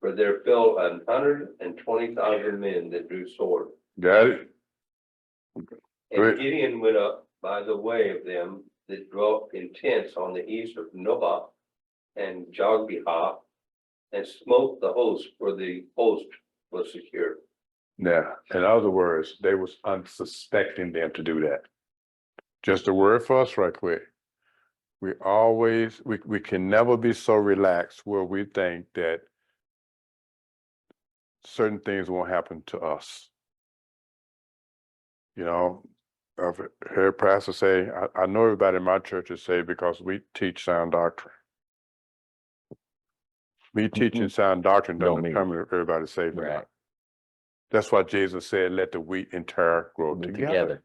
For there fell 120,000 men that drew sword. Got it? Great. And Gideon went up by the way of them that dwelt in tents on the east of Nobah and Jogbehah, and smote the host, for the host was secure. Now, in other words, they was unsuspecting them to do that. Just a word for us right quick. We can never be so relaxed where we think that certain things won't happen to us. You know, I've heard pastors say, I know everybody in my church is saved because we teach sound doctrine. Me teaching sound doctrine Don't doesn't mean- determine if everybody's saved or Right. not. That's why Jesus said, let the wheat and tare grow We're together.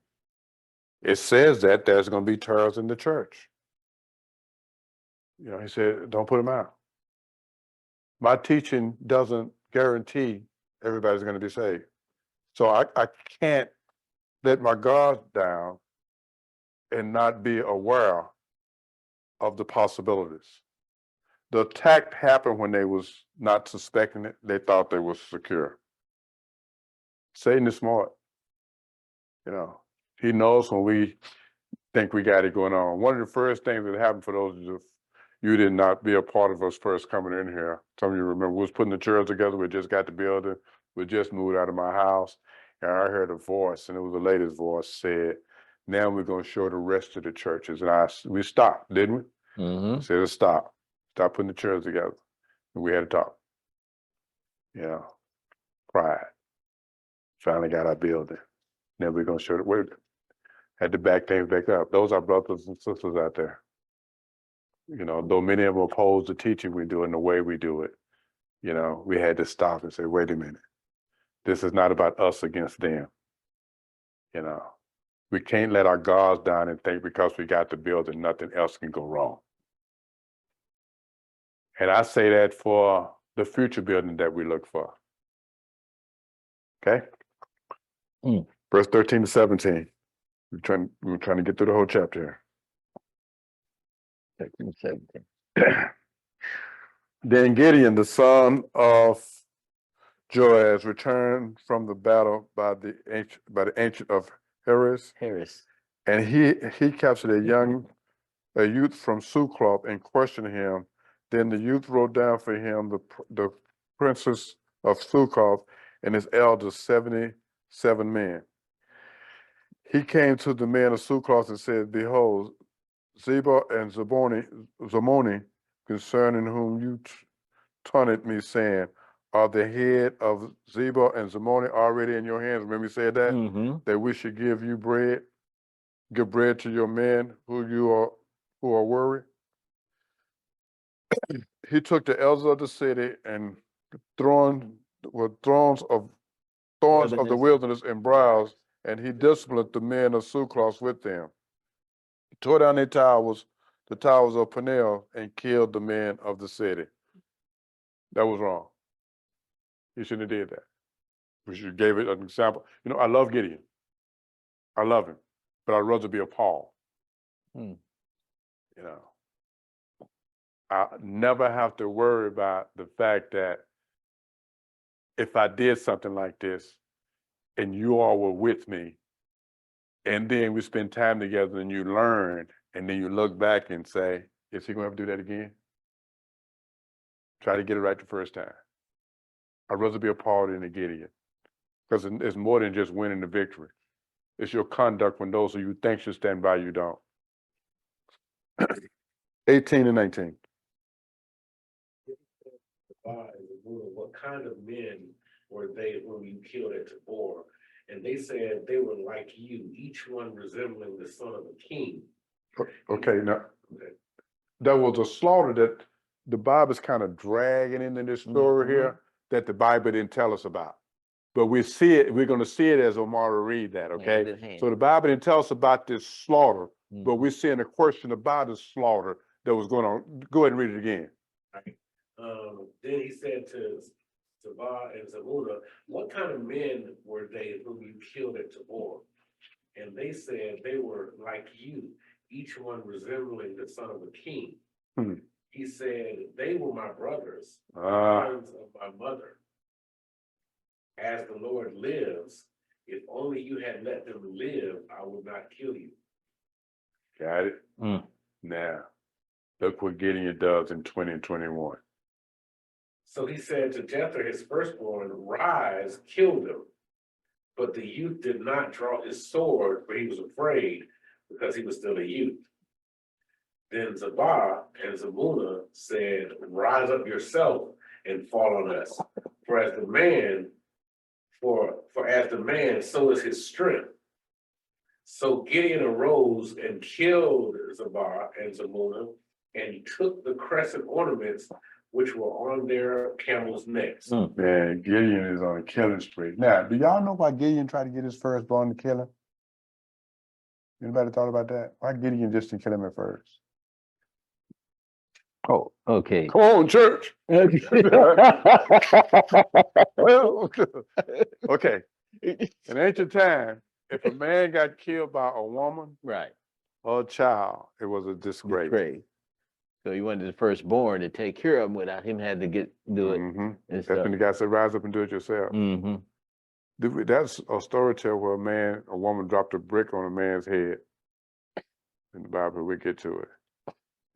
It says that there's going to be tares in the church. You know, he said, don't put them out. My teaching doesn't guarantee everybody's going to be saved. So I can't let my guard down and not be aware of the possibilities. The attack happened when they was not suspecting it. They thought they was secure. Satan is smart. You know, he knows when we think we got it going on. One of the first things that happened for those of you did not be a part of us first coming in here. Some of you remember, we was putting the chairs together. We just got the building. We just moved out of my house. And I heard a voice, and it was a lady's voice, said, now we're going to show the rest of the churches. And we stopped, didn't we? Mm-hmm. I said, stop putting the chairs together. And we had to talk. You know, pride. Finally got our building. Now we're going to show the, had to back things back up. Those are brothers and sisters out there. You know, though many of them oppose the teaching we do and the way we do it, you know, we had to stop and say, wait a minute. This is not about us against them. You know, we can't let our guards down and think because we got the building, nothing else can go wrong. And I say that for the future building that we look for. Okay? Verse 13 to 17. We're trying to get through the whole chapter here. 17. Then Gideon, the son of Joash, returned from the battle by the ancient of Heres, Harris. and he captured a youth from Sukloth and questioned him. Then the youth wrote down for him the princes of Sukloth and his elders, 77 men. He came to the men of Sukloth and said, behold, Zebah and Zamoni, concerning whom you taunted me, saying, are the head of Zebah and Zamoni already in your hands? Remember you said that? Mm-hmm. That we should give you bread, give bread to your men who are worried. He took the elders of the city and thorns of the wilderness and browse, and he disciplined the men of Sukloth with them. He tore down their towers, the towers of Peniel, and killed the men of the city. That was wrong. He shouldn't have did that. We should gave it an example. You know, I love Gideon. I love him, but I'd rather be a Paul. Hmm. You know, I never have to worry about the fact that if I did something like this and you all were with me, and then we spend time together and you learn, and then you look back and say, is he going to have to do that again? Try to get it right the first time. I'd rather be a Paul than a Gideon, because it's more than just winning the victory. It's your conduct when those who you think should stand by you don't. 18 and 19. What kind of men were they whom you killed at Tabor? And they said they were like you, each one resembling the son of a king. Okay, now there was a slaughter that the Bible's kind of dragging into this story here that the Bible didn't tell us about. But we see it, we're going to see it as Omar read that, okay? So the Bible didn't tell us about this slaughter, but we're seeing a question about the slaughter that was going on. Go ahead and read it again. Right. Then he said to Zebah and Zalmunna, what kind of men were they whom you killed at Tabor? And they said they were like you, each one resembling the son of a king. He said, they were my brothers, sons of my mother. As the Lord lives, if only you had let them live, I would not kill you. Got it? Now, look what Gideon does in 20 and 21. So he said to Jether, his firstborn, rise, kill them. But the youth did not draw his sword, for he was afraid, because he was still a youth. Then Zebah and Zalmunna said, rise up yourself and fall on us. For as the man, so is his strength. So Gideon arose and killed Zabah and Zalmunna and took the crescent ornaments which were on their camels' necks. Man, Gideon is on a killing spree. Now, do y'all know why Gideon tried to get his firstborn to kill him? Anybody thought about that? Why Gideon just didn't kill him at first? Oh, okay. Come on, church. Well, okay. In ancient time, if a man got killed by a woman Right. or a child, it was a disgrace. Great. So he wanted the firstborn to take care of him without him having to do it Mhm. and That's stuff. when the guy said, rise up and do it yourself. Mm-hmm. That's a story tell where a woman dropped a brick on a man's head. In the Bible, we get to it.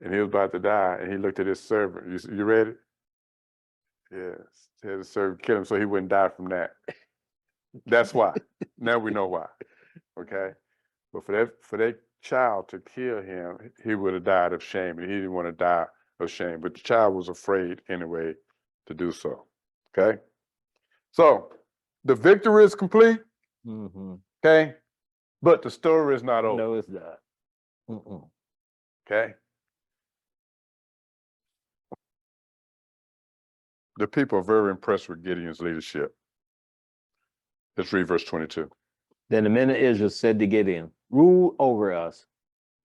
And he was about to die, and he looked at his servant. You read it? Yes. He had the servant kill him so he wouldn't die from that. That's why. Now we know why. Okay? But for that child to kill him, he would have died of shame, and he didn't want to die of shame. But the child was afraid anyway to do so. Okay? So the victory is complete. Mm-hmm. Okay? But the story is not over. No, it's not. Mm-mm. Okay? The people are very impressed with Gideon's leadership. Let's read verse 22. Then the men of Israel said to Gideon, rule over us,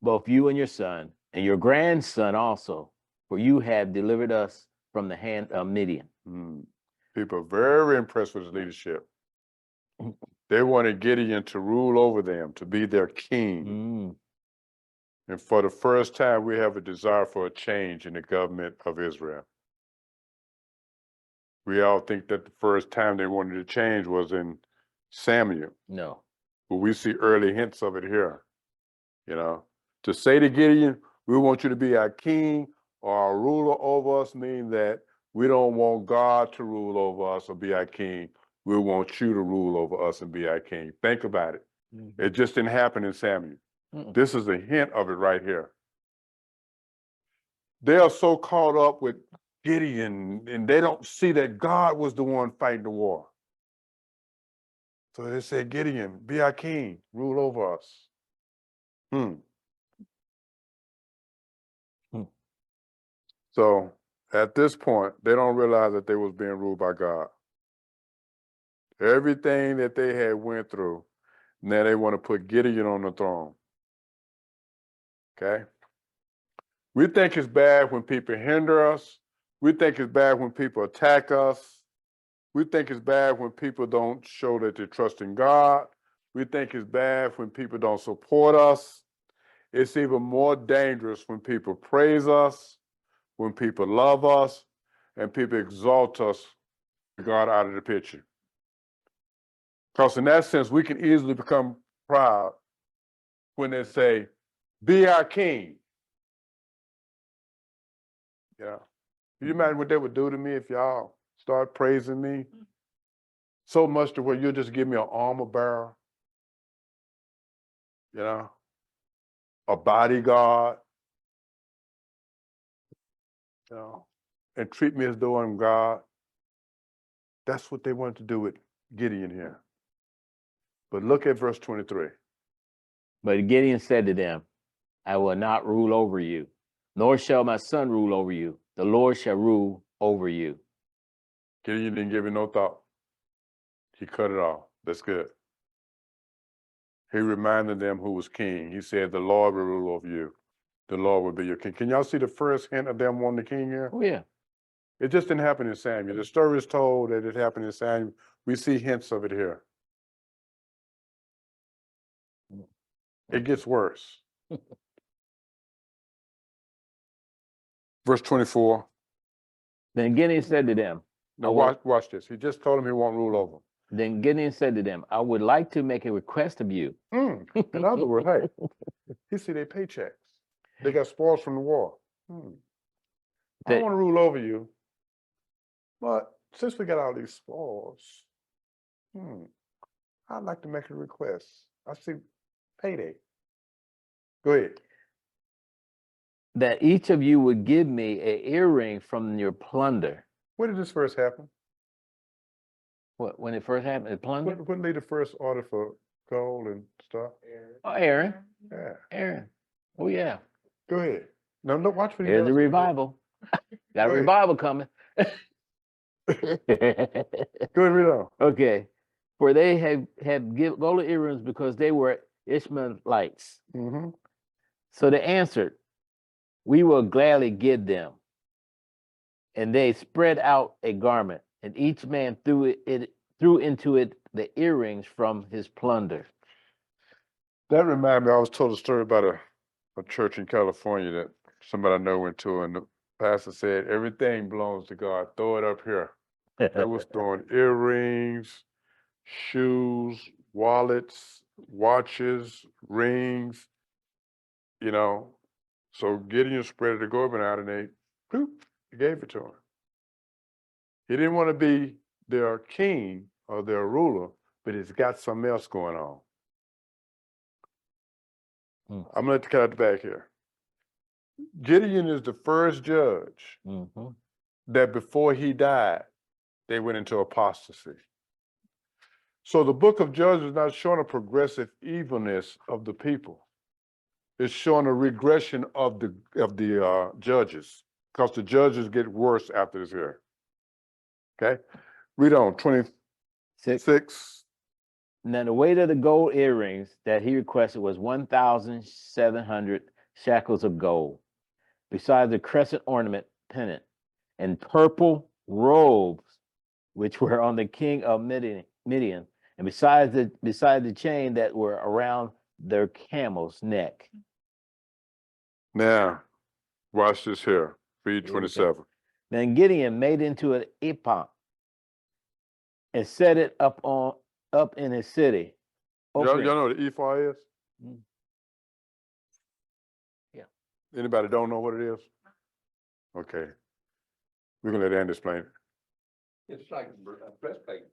both you and your son, and your grandson also, for you have delivered us from the hand of Midian. People are very impressed with his leadership. They wanted Gideon to rule over them, to be their king. And for the first time, we have a desire for a change in the government of Israel. We all think that the first time they wanted to change was in Samuel. No. But we see early hints of it here. You know, to say to Gideon, we want you to be our king or our ruler over us, mean that we don't want God to rule over us or be our king. We want you to rule over us and be our king. Think about it. It just didn't happen in Samuel. This is a hint of it right here. They are so caught up with Gideon and they don't see that God was the one fighting the war. So they said, Gideon, be our king, rule over us. So at this point, they don't realize that they was being ruled by God. Everything that they had went through, now they want to put Gideon on the throne. Okay? We think it's bad when people hinder us. We think it's bad when people attack us. We think it's bad when people don't show that they trust in God. We think it's bad when people don't support us. It's even more dangerous when people praise us, when people love us, and people exalt us, God out of the picture. Because in that sense, we can easily become proud when they say, be our king. Yeah. Can you imagine what they would do to me if y'all start praising me so much to where you'll just give me an armor bearer, you know, a bodyguard, you know, and treat me as though I'm God. That's what they wanted to do with Gideon here. But look at verse 23. But Gideon said to them, I will not rule over you, nor shall my son rule over you. The Lord shall rule over you. Gideon didn't give it no thought. He cut it off. That's good. He reminded them who was king. He said, the Lord will rule over you. The Lord will be your king. Can y'all see the first hint of them wanting the king here? Oh, yeah. It just didn't happen in Samuel. The story is told that it happened in Samuel. We see hints of it here. It gets worse. Verse 24. Then Gideon said to them, Now watch this. He just told them he won't rule over them. Then Gideon said to them, I would like to make a request of you. In other words, hey, you see their paychecks. They got spoils from the war. I don't want to rule over you, but since we got all these spoils, I'd like to make a request. I see payday. Go ahead. That each of you would give me an earring from your plunder. When did this first happen? What, when it first happened, the plunder? When laid the first order for gold and stuff? Oh, Aaron, Yeah, Aaron. Oh, yeah. go ahead. No, watch what he Here's does. a revival. Got a Go ahead. revival coming. Go ahead, read on. Okay. For they have give gold earrings because they were Ishmaelites. Mm-hmm. So they answered, we will gladly give them. And they spread out a garment, and each man threw into it the earrings from his plunder. That reminded me, I was told a story about a church in California that somebody I know went to, and the pastor said, everything belongs to God. Throw it up here. That was throwing earrings, shoes, wallets, watches, rings, you know. So Gideon spread the garment out and they gave it to him. He didn't want to be their king or their ruler, but he's got something else going on. I'm gonna let the cat out the bag here. Gideon is the first judge that before he died, they went into apostasy. So the book of Judges is not showing a progressive evilness of the people. It's showing a regression of the judges, because the judges get worse after this here. Okay, read on 26. Now the weight of the gold earrings that he requested was 1,700 shekels of gold, besides the crescent ornament pendant and purple robes, which were on the king of Midian, and besides the chain that were around their camel's neck. Now, watch this here. Read 27. Then Gideon made into an ephod and set it up in his city. Y'all know what the ephod is? Mm. Yeah. Anybody don't know what it is? Okay. We're gonna let Andy explain it. It's like a breastplate,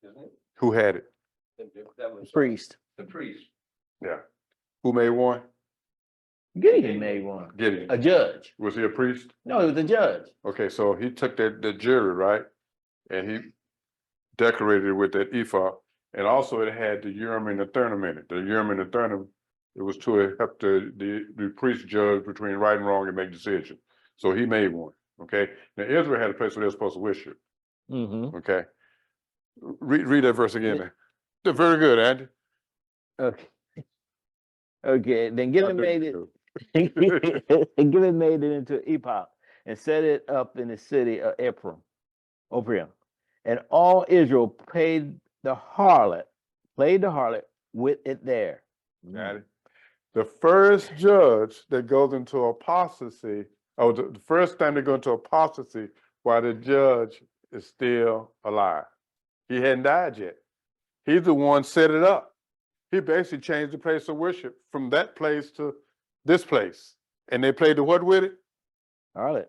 isn't it? Who had it? That was Priest. the priest. Yeah. Who made one? Gideon made one. Gideon. A judge. Was he a priest? No, he was a judge. Okay, so he took the jewelry, right? And he decorated it with that ephod. And also it had the Urim and the Thummim in it. The Urim and the Thummim, it was to help the priest judge between right and wrong and make decisions. So he made one, okay? Now Israel had a place where they were supposed to worship, okay? Read that verse again. They're very good, Andy. Okay. Okay, then Gideon made it. Good. Gideon made it into an ephod and set it up in the city of Ephraim. And all Israel played the harlot with it there. Got it. The first judge that goes into apostasy, or the first time they go into apostasy while the judge is still alive. He hadn't died yet. He's the one set it up. He basically changed the place of worship from that place to this place. And they played the what with it? Harlot.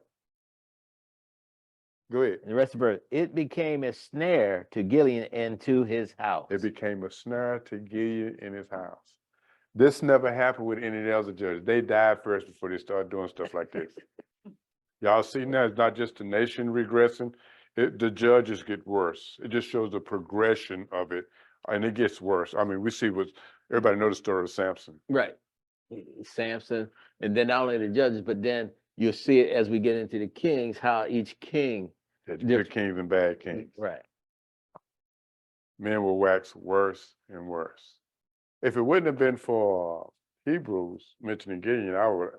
Go ahead. And the rest of the verse. It became a snare to Gideon and to his house. It became a snare to Gideon in his house. This never happened with any of the other judges. They died first before they started doing stuff like this. Y'all see now, it's not just the nation regressing. The judges get worse. It just shows the progression of it, and it gets worse. I mean, we see what everybody knows the story of Samson. Right. Samson, and then not only the judges, but then you'll see it as we get into the kings, how each king. Good kings and bad kings. Right. Men will wax worse and worse. If it wouldn't have been for Hebrews mentioning Gideon, I would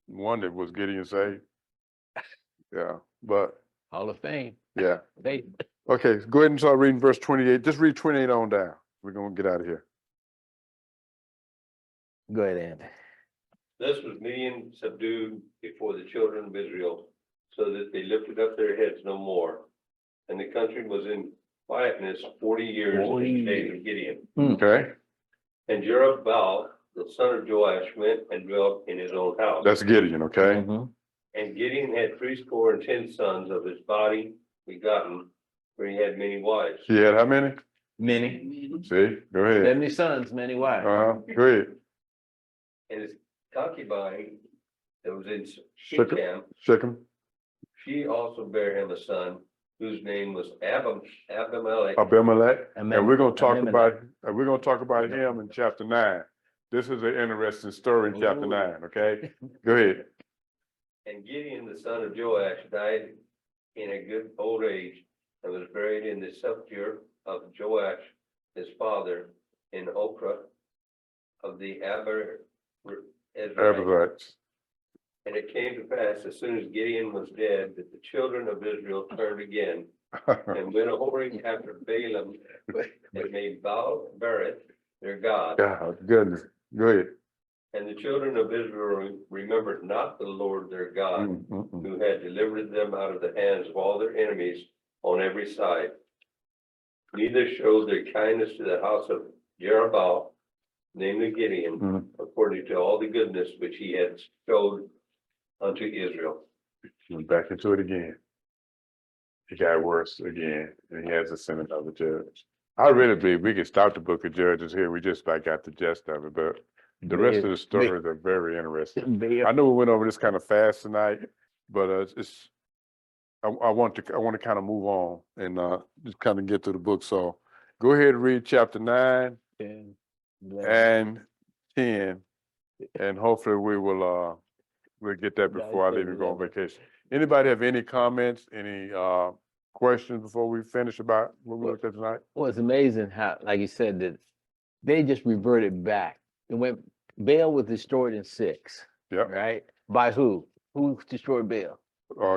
wonder, was Gideon saved? Yeah, but. Hall of Fame. Yeah. They. Okay, go ahead and start reading verse 28. Just read 28 on down. We're going to get out of here. Go ahead, Andy. Thus was Midian subdued before the children of Israel, so that they lifted up their heads no more. And the country was in quietness 40 years in the days of Gideon. Okay, And Jerubbaal, the son of Joash, went and dwelt in his own house. that's Gideon, okay? And Gideon had 10 sons of his body begotten, for he had many wives. He had how many? Many. See, go ahead. 70 sons, many wives. Go ahead. And his concubine that was in Shechem. Shechem, Shechem. she also bare him a son, whose name was Abimelech. Abimelech, and we're gonna talk Abimelech. about him in chapter 9. This is an interesting story in chapter Ooh. 9, okay? Go ahead. And Gideon, the son of Joash, died in a good old age and was buried in the sepulchre of Joash, his father, in Ophrah of the Israelites. Abimelech. And it came to pass, as soon as Gideon was dead, that the children of Israel turned again and went whoring after Balaam and made Baal-berith their god. God, goodness, go ahead. And the children of Israel remembered not the Lord their God, Mm. who had delivered them out of the hands of all their enemies on every side. Neither showed their kindness to the house of Jerubbaal, namely Gideon, Mm. according to all the goodness which he had showed unto Israel. Went back into it again. It got worse again, and he has to send another judge. I really believe we could stop the book of Judges here. We just about got the gist of it, but the rest of the stories are very interesting. I know we went over this kind of fast tonight, but I want to kind of move on and just kind of get to the book. So go ahead and read chapter 9 and 10, and hopefully we'll get that before I leave and go on vacation. Anybody have any comments, any questions before we finish about what we looked at tonight? Well, it's amazing how, like you said, that they just reverted back. It went, Baal was destroyed in 6, Yep. right? By who? Who destroyed Baal?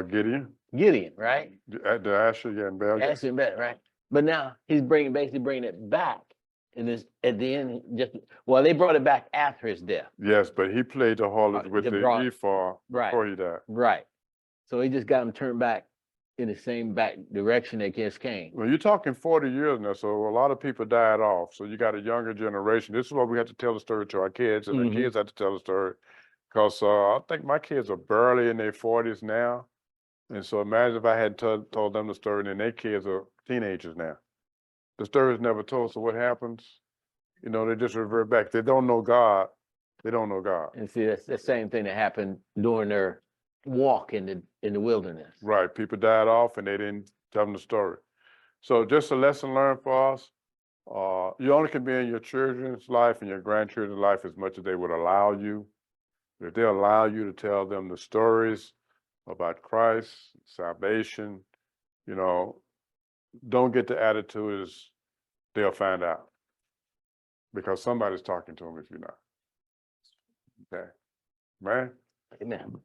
Gideon, Gideon, right? the Asher, yeah, and Baal. Asher and Baal, right? But now he's basically bringing it back. And this, at the end, they brought it back after his death. Yes, but he played the harlot with the the broad- ephah right. before he died. Right. So he just got him turned back in the same back direction they just came. Well, you're talking 40 years now, so a lot of people died off. So you got a younger generation. This is why we have to tell the story to our kids, and Mhm. our kids have to tell the story. Because I think my kids are barely in their 40s now. And so imagine if I had told them the story, and then their kids are teenagers now. The story is never told, so what happens? You know, they just revert back. They don't know God. They don't know God. And see, that's the same thing that happened during their walk in the wilderness. Right, people died off and they didn't tell them the story. So just a lesson learned for us. You only can be in your children's life and your grandchildren's life as much as they would allow you. If they allow you to tell them the stories about Christ, salvation, you know, don't get the attitude is they'll find out. Because somebody's talking to them if you're not. Okay, man. Amen.